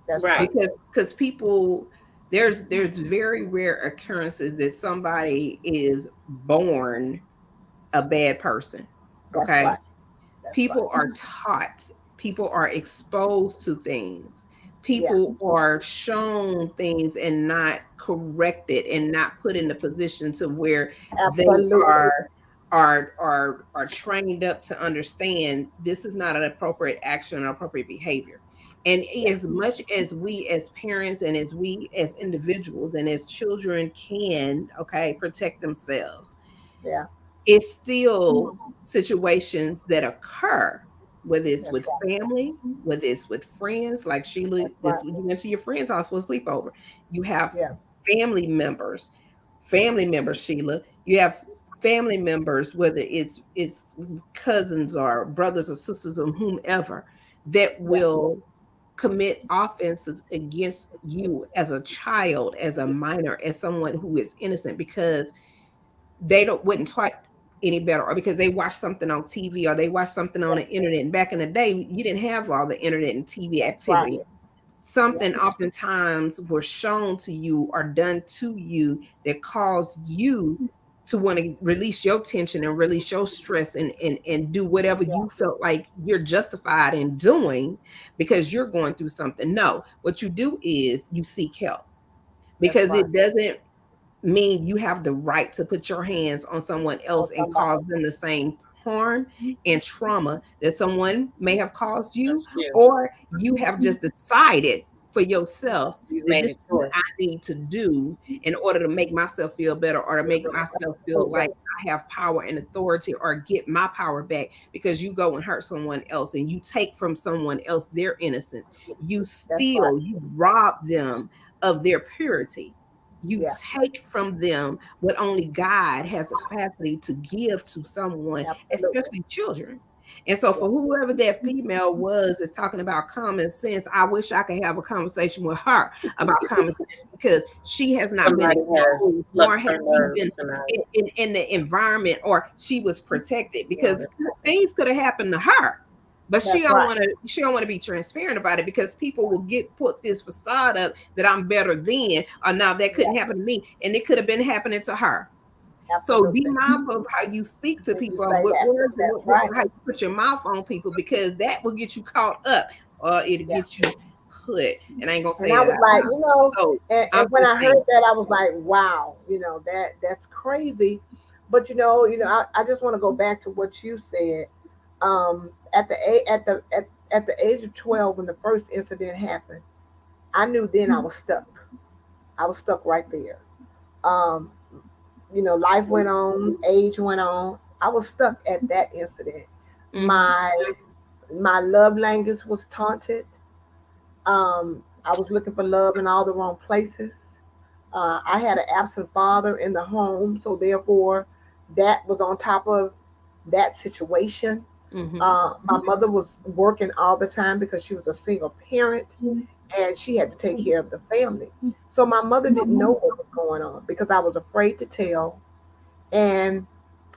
that's right. Right. Because people, there's very rare occurrences that somebody is born a bad person. That's Okay. right. That's right. People are taught, people are exposed to things, Yeah. people are shown things and not corrected and not put in the position to where they Absolutely. are trained up to understand this is not an appropriate action or appropriate behavior. And Yeah. as much as we as parents and as we as individuals and as children can, okay, protect themselves, Yeah. it's still situations that occur, whether it's That's with right. family, whether it's with friends, like Sheila, That's this right. when you went to your friend's house for a sleepover. You have Yeah. family members, Sheila. You have family members, whether it's cousins or brothers or sisters or whomever, that Yeah. will commit offenses against you as a child, as a minor, as someone who is innocent because they don't wouldn't taught any better or because they watched something on TV or they watched something on Yeah. the internet. And back in the day, you didn't have all the internet and TV That's right. activity. Yeah. Something oftentimes was shown to you or done to you that caused you to want to release your tension and release your stress and do whatever Yeah. you felt like you're justified in doing because you're going through something. No, what you do is you seek help That's because right. it doesn't mean you have the right to put your hands on someone On else and somebody. cause them the same harm and trauma that someone may have caused you, That's you. or you have just decided for yourself You that made this a is what I choice. need to do in order to make myself feel better or to make myself feel like I have power and authority or get my power back because you go and hurt someone else and you take from someone else their innocence. You That's right. steal, you rob them of their purity, you Yeah. take from them what only God has a capacity to give to someone, Absolutely. especially children. And so for whoever that female was is talking about common sense, I wish I could have a conversation with her about common sense, because she has not been exposed, nor has she been in the environment, or she was protected, because things could have happened to her. But she don't want to be transparent about it, because people will put this facade up that I'm better than, or now that couldn't happen to me, and it could have been happening to her. Absolutely. So be mindful of how you speak to people, how you put your mouth on people, because that will get you caught up, or it'll get you put. And I ain't gonna say and I was like, so and when I heard that, I was like, wow, that's crazy. But I just want to go back to what you said. At the age of 12, when the first incident happened, I knew then I was stuck. I was stuck right there. Life went on, age went on. I was stuck at that incident. Mm-hmm. My love language was taunted. I was looking for love in all the wrong places. I had an absent father in the home, so therefore that was on top of that situation. Mm-hmm. My mother was working all the time because she was a single parent, and she had to take care of the family. So my mother didn't know what was going on because I was afraid to tell, and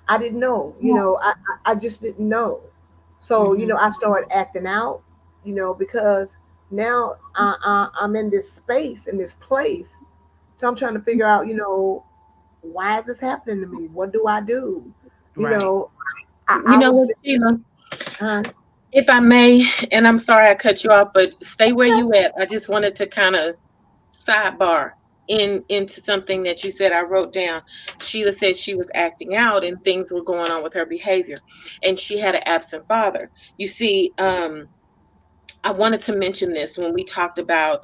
I didn't know. I just didn't know. So I started acting out. Because now I'm in this space, in this place. So I'm trying to figure out, why is this happening to me? What do I do? Sheila, if I may, and I'm sorry I cut you off, but stay where you at. I just wanted to kind of sidebar into something that you said. I wrote down. Sheila said she was acting out and things were going on with her behavior, and she had an absent father. You see, I wanted to mention this when we talked about,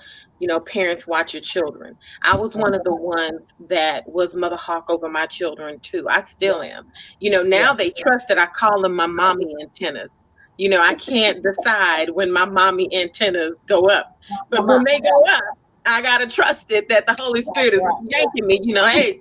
parents watch your children. I was one of the ones that was mother hawk over my children too. I still am. Now they trust that I call them my mommy antennas. I can't decide when my mommy antennas go up, but when they go up, I gotta trust it that the Holy Spirit is yanking me. Hey,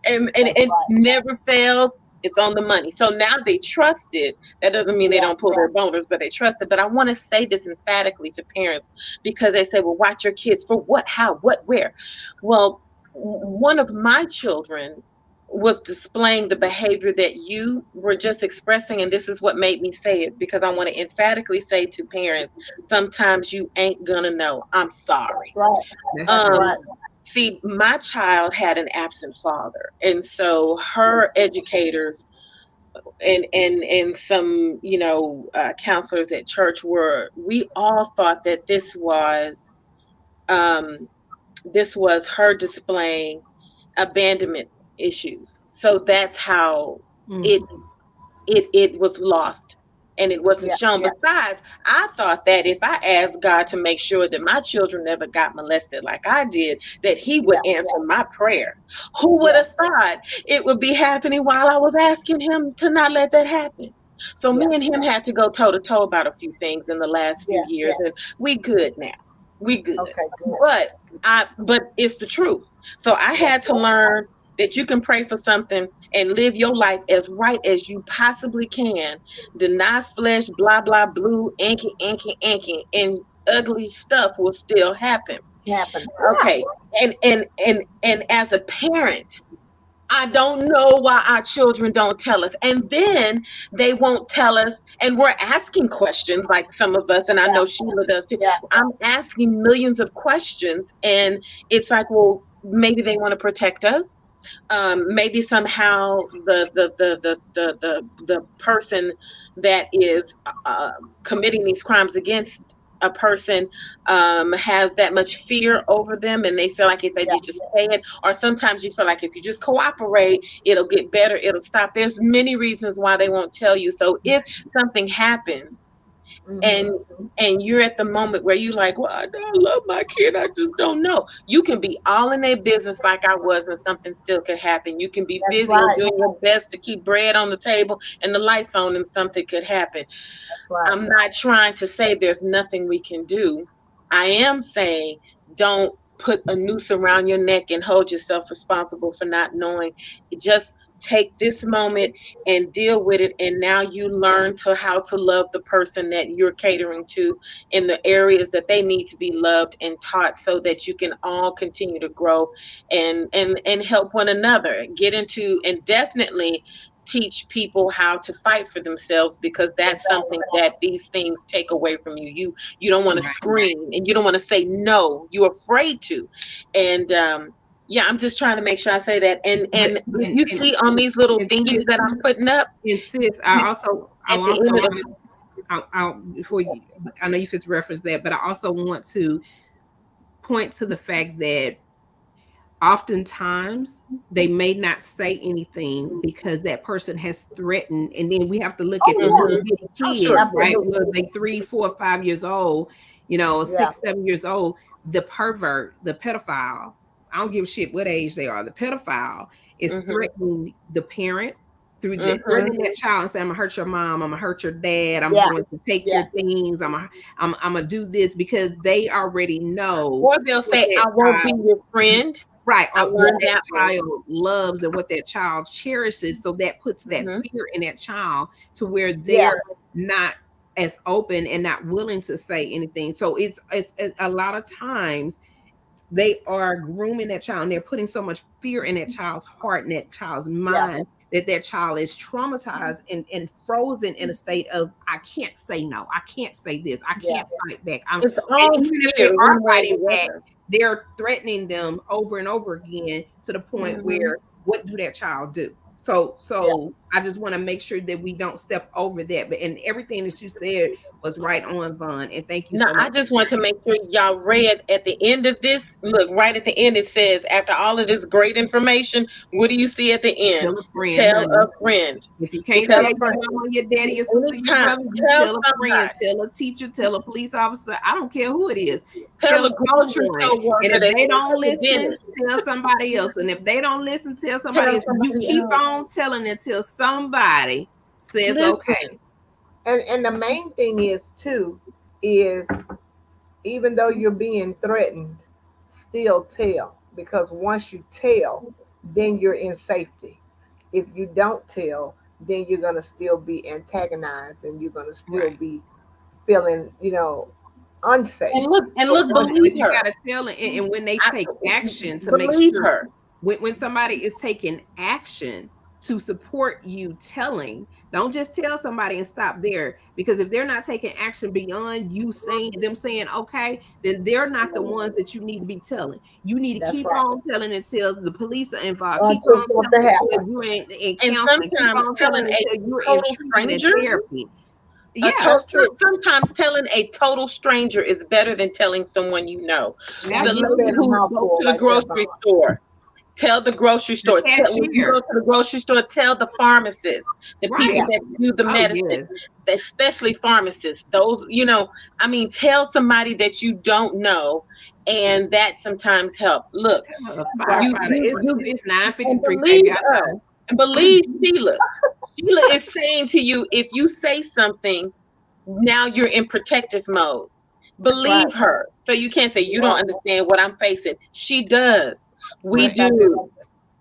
and it never fails. It's on the money. So now they trust it. That doesn't mean they don't pull their boners, but they trust it. But I want to say this emphatically to parents, because they say, well, watch your kids for what, how, what, where? Well, one of my children was displaying the behavior that you were just expressing. And this is what made me say it, because I want to emphatically say to parents, sometimes you ain't gonna know. I'm sorry. Right. See, my child had an absent father, and so her educators and some counselors at church we all thought that this was her displaying abandonment issues. So that's how it was lost. And it wasn't shown. Besides, I thought that if I asked God to make sure that my children never got molested like I did, that he would answer my prayer. Who would have thought it would be happening while I was asking him to not let that happen? So me and him had to go toe to toe about a few things in the last few years, and we good now. We good. Okay, good. But it's the truth. So I had to learn that you can pray for something and live your life as right as you possibly can. Deny flesh, blah, blah, blue, inky, and ugly stuff will still happen. Okay. And as a parent, I don't know why our children don't tell us. And then they won't tell us. And we're asking questions like some of us, and I know Sheila does too. I'm asking millions of questions. And it's like, well, maybe they want to protect us. Maybe somehow the person that is committing these crimes against a person has that much fear over them, and they feel like if they just say it, or sometimes you feel like if you just cooperate, it'll get better, it'll stop. There's many reasons why they won't tell you. So if something happens, and you're at the moment where you're like, well, I love my kid, I just don't know. You can be all in their business like I was, and something still could happen. You can be busy and doing your best to keep bread on the table and the lights on, and something could happen. I'm not trying to say there's nothing we can do. I am saying don't put a noose around your neck and hold yourself responsible for not knowing. Just take this moment and deal with it, and now you learn to how to love the person that you're catering to in the areas that they need to be loved and taught, so that you can all continue to grow and help one another get into, and definitely teach people how to fight for themselves, because that's something that these things take away from you. You don't want to scream, and you don't want to say no, you're afraid to. And yeah, I'm just trying to make sure I say that. And you see on these little thingies that I'm putting up. And sis, I before you, I know you just referenced that, but I also want to point to the fact that oftentimes they may not say anything because that person has threatened, and then we have to look at the little bitty kids, right? Well, they 3, 4, 5 years old, 6, 7 years old. The pervert, the pedophile, I don't give a shit what age they are. The pedophile is threatening the parent through threatening that child and saying, I'm gonna hurt your mom, I'm gonna hurt your dad, I'm going to take your things, I'm gonna do this, because they already know. Or they'll say, I won't be your friend. Right. Or what that child loves and what that child cherishes. So that puts that fear in that child to where they're not as open and not willing to say anything. So it's a lot of times they are grooming that child, and they're putting so much fear in that child's heart and that child's mind that child is traumatized and frozen in a state of, I can't say no, I can't say this, I can't fight back. Even if they are fighting back, they're threatening them over and over again to the point where, what do that child do? So I just want to make sure that we don't step over that. But and everything that you said was right on, Vawn. And thank you so much. I just want to make sure y'all read at the end of this. Look, right at the end, it says, after all of this great information, what do you see at the end? Tell a friend. Tell a friend. If you can't tell your mama, your daddy, your sister, your brother, tell a friend, tell a teacher, tell a police officer. I don't care who it is. Tell a grocery store. And if they don't listen, tell somebody else. And if they don't listen, tell somebody else. You keep on telling until somebody says okay. And the main thing is too, is even though you're being threatened, still tell, because once you tell, then you're in safety. If you don't tell, then you're gonna still be antagonized, and you're gonna still be feeling, unsafe. And look, believe you gotta tell it, and when they take action to make sure, when somebody is taking action to support you telling, don't just tell somebody and stop there, because if they're not taking action beyond you saying okay, then they're not the ones that you need to be telling. You need to keep on telling until the police are involved. Keep on telling until you're in counseling. Keep on telling until you're in treatment and therapy. Sometimes telling a total stranger is better than telling someone you know. The lady who goes to the grocery store. Tell the grocery store. When you go to the grocery store, tell the pharmacist, the people that do the medicine, especially pharmacists. Those, tell somebody that you don't know, and that sometimes help. Look, it's 9:53. Believe Sheila. Sheila is saying to you, if you say something, now you're in protective mode. Believe her. So you can't say you don't understand what I'm facing. She does. We do.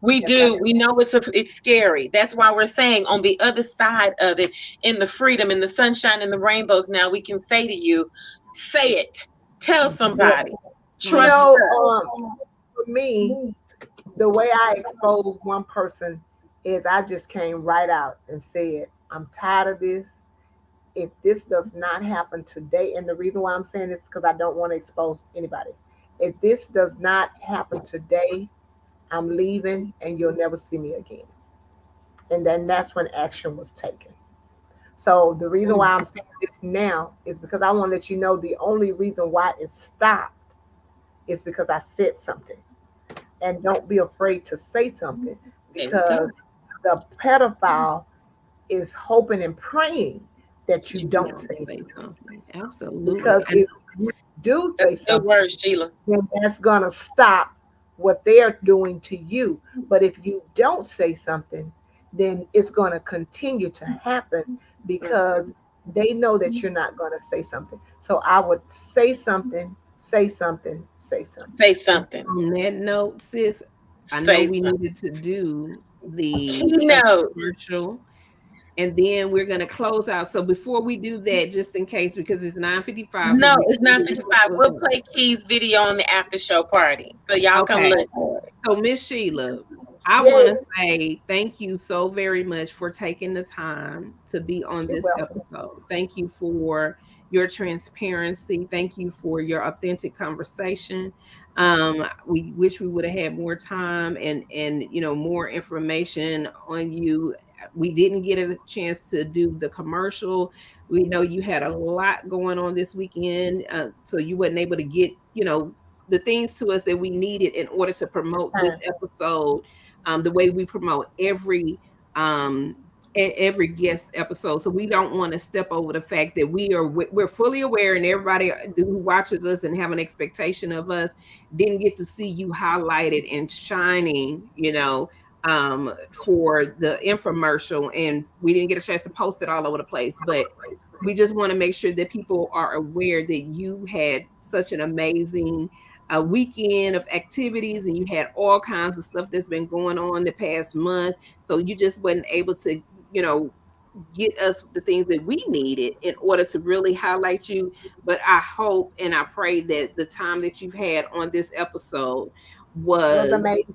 We do. We know it's scary. That's why we're saying on the other side of it, in the freedom, in the sunshine, in the rainbows, now we can say to you, say it. Tell somebody. Trust her. For me, the way I expose one person is I just came right out and said, I'm tired of this. If this does not happen today, and the reason why I'm saying this is because I don't want to expose anybody. If this does not happen today, I'm leaving and you'll never see me again. And then that's when action was taken. So the reason why I'm saying this now is because I want to let you know the only reason why it stopped is because I said something. And don't be afraid to say something, because the pedophile is hoping and praying that you don't say something. Absolutely. Because if you do say something, word, Sheila, then that's going to stop what they're doing to you. But if you don't say something, then it's going to continue to happen, because they know that you're not going to say something. So I would say something, say something, say something. Say something. On that note, sis, I know we needed to do the Keynote. commercial, and then we're going to close out. So before we do that, just in case, because it's 9:55, so No, we it's not 55. We'll play Key's video on the after show party. So y'all come okay. look for it. So Miss Sheila, I want Yes, to say thank you so very much for taking the time to be on you're this welcome. episode. Thank you for your transparency. Thank you for your authentic conversation. We wish we would have had more time and more information on you. We didn't get a chance to do the commercial. We know you had a lot going on this weekend, so you wasn't able to get the things to us that we needed in order to promote this episode the way we promote um every guest episode. So we don't want to step over the fact that we're fully aware, and everybody who watches us and have an expectation of us didn't get to see you highlighted and shining, for the infomercial, and we didn't get a chance to post it all over the place. But we just want to make sure that people are aware that you had such an amazing weekend of activities, and you had all kinds of stuff that's been going on the past month. So you just wasn't able to, get us the things that we needed in order to really highlight you. But I hope and I pray that the time that you've had on this episode It was was amazing.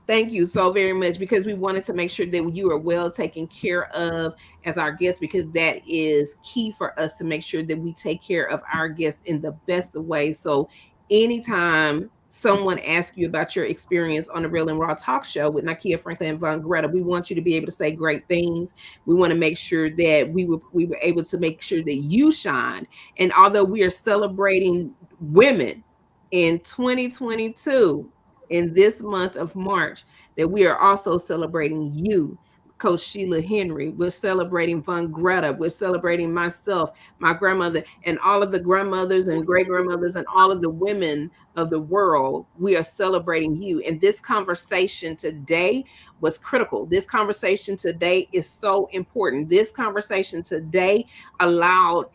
thank you so very much, because we wanted to make sure that you are well taken care of as our guests, because that is key for us to make sure that we take care of our guests in the best of ways. So anytime someone asks you about your experience on the Real and Raw Talk Show with Nakia, Franklin, and Vawn Gretta, we want you to be able to say great things. We want to make sure that we were able to make sure that you shined. And although we are celebrating women in 2022, in this month of March, that we are also celebrating you, Coach Sheila Henry. We're celebrating Vawn Gretta. We're celebrating myself, my grandmother, and all of the grandmothers and great grandmothers and all of the women of the world. We are celebrating you. And this conversation today was critical. This conversation today is so important. This conversation today allowed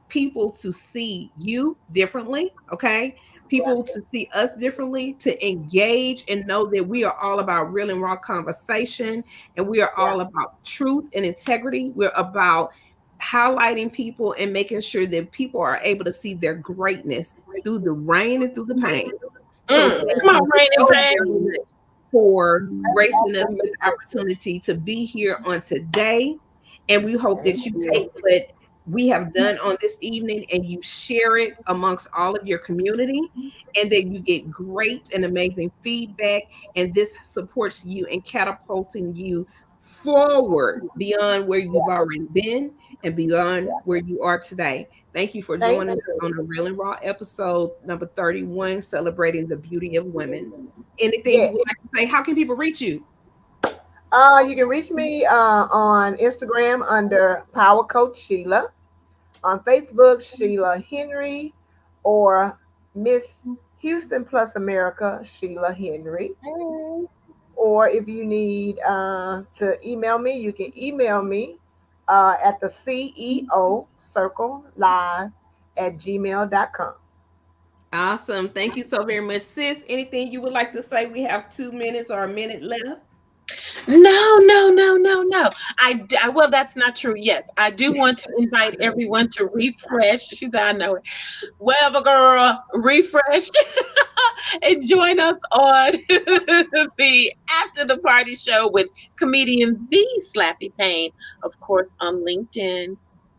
people to see you differently, okay? People to see us differently, to engage and know that we are all about real and raw conversation, and we are all about truth and integrity. We're about highlighting people and making sure that people are able to see their greatness through the rain and through the pain. So thank Come you on, Rain so and very Pain. much for gracing us with the opportunity to be here on today. And we hope that you take what we have done on this evening and you share it amongst all of your community, and that you get great and amazing feedback. And this supports you in catapulting you forward beyond where you've already been and beyond where you are today. Thank you for Thank joining us you. on the Real and Raw episode number 31, celebrating the beauty of women. Anything you Yes. would like to say? How can people reach you? You can reach me on Instagram under Power Coach Sheila. On Facebook, Sheila Henry, or Miss Houston Plus America, Sheila Henry. Or if you need to email me, you can email me at the CEO Circle Live at gmail.com. Awesome. Thank you so very much, sis. Anything you would like to say? We have 2 minutes or a minute left. No, no, no, no, no. Well, that's not true. Yes, I do want to invite everyone to refresh. She said, I know it. Whatever, girl, refresh and join us on the After the Party show with comedian The Slappy Payne, of course, on LinkedIn,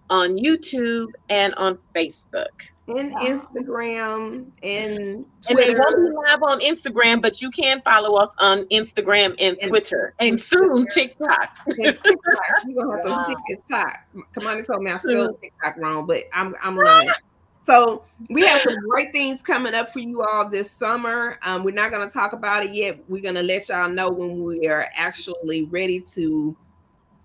on YouTube, and on Facebook. And Instagram and And they Twitter. won't be live on Instagram, but you can follow us on Instagram and Twitter, and soon TikTok. And TikTok. You're gonna have to TikTok. Kamani told me I spelled TikTok wrong, but I'm learning. So we have some great things coming up for you all this summer. We're not going to talk about it yet. We're going to let y'all know when we are actually ready to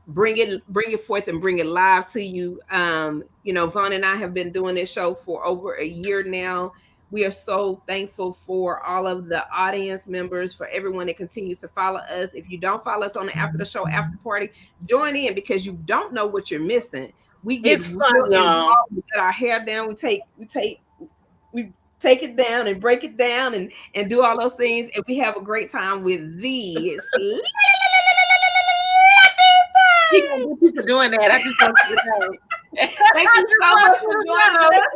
bring it forth and bring it live to you. Vawn and I have been doing this show for over a year now. We are so thankful for all of the audience members, for everyone that continues to follow us. If you don't follow us on the After the Show After Party, join in, because you don't know what you're missing. We get It's fun, y'all. We get our hair down. We take it down and break it down and do all those things, and we have a great time with the He gonna get you for doing that. I just want you to know. Thank you so much for joining us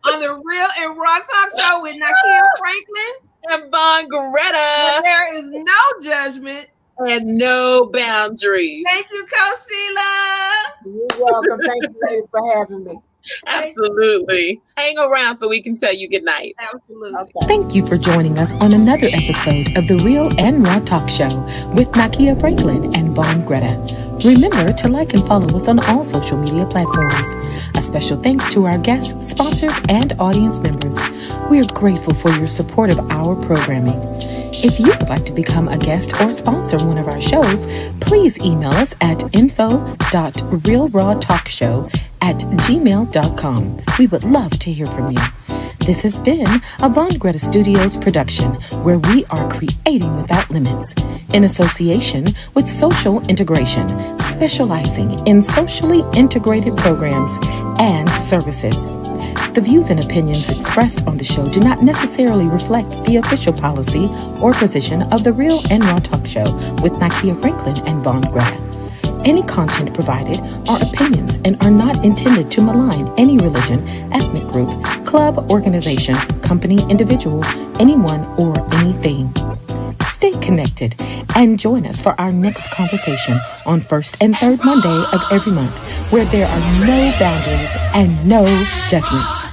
on the Real and Raw Talk Show with Nakia Franklin And Vawn Gretta. There is no judgment and no boundaries. Thank you, Coach Sheila. You're welcome. Thank you, ladies, for having me. Absolutely. Hang around so we can tell you good night. Absolutely. Okay. Thank you for joining us on another episode of the Real and Raw Talk Show with Nakia Franklin and Vawn Gretta. Remember to like and follow us on all social media platforms. A special thanks to our guests, sponsors, and audience members. We are grateful for your support of our programming. If you would like to become a guest or sponsor one of our shows, please email us at info.realrawtalkshow@gmail.com. We would love to hear from you. This has been a Vawn Gretta Studios production where we are creating without limits in association with Social Integration, specializing in socially integrated programs and services. The views and opinions expressed on the show do not necessarily reflect the official policy or position of the Real and Raw Talk Show with Nakia Franklin and Vawn Gretta. Any content provided are opinions and are not intended to malign any religion, ethnic group, club, organization, company, individual, anyone, or anything. Stay connected and join us for our next conversation on first and third Monday of every month, where there are no boundaries and no judgments.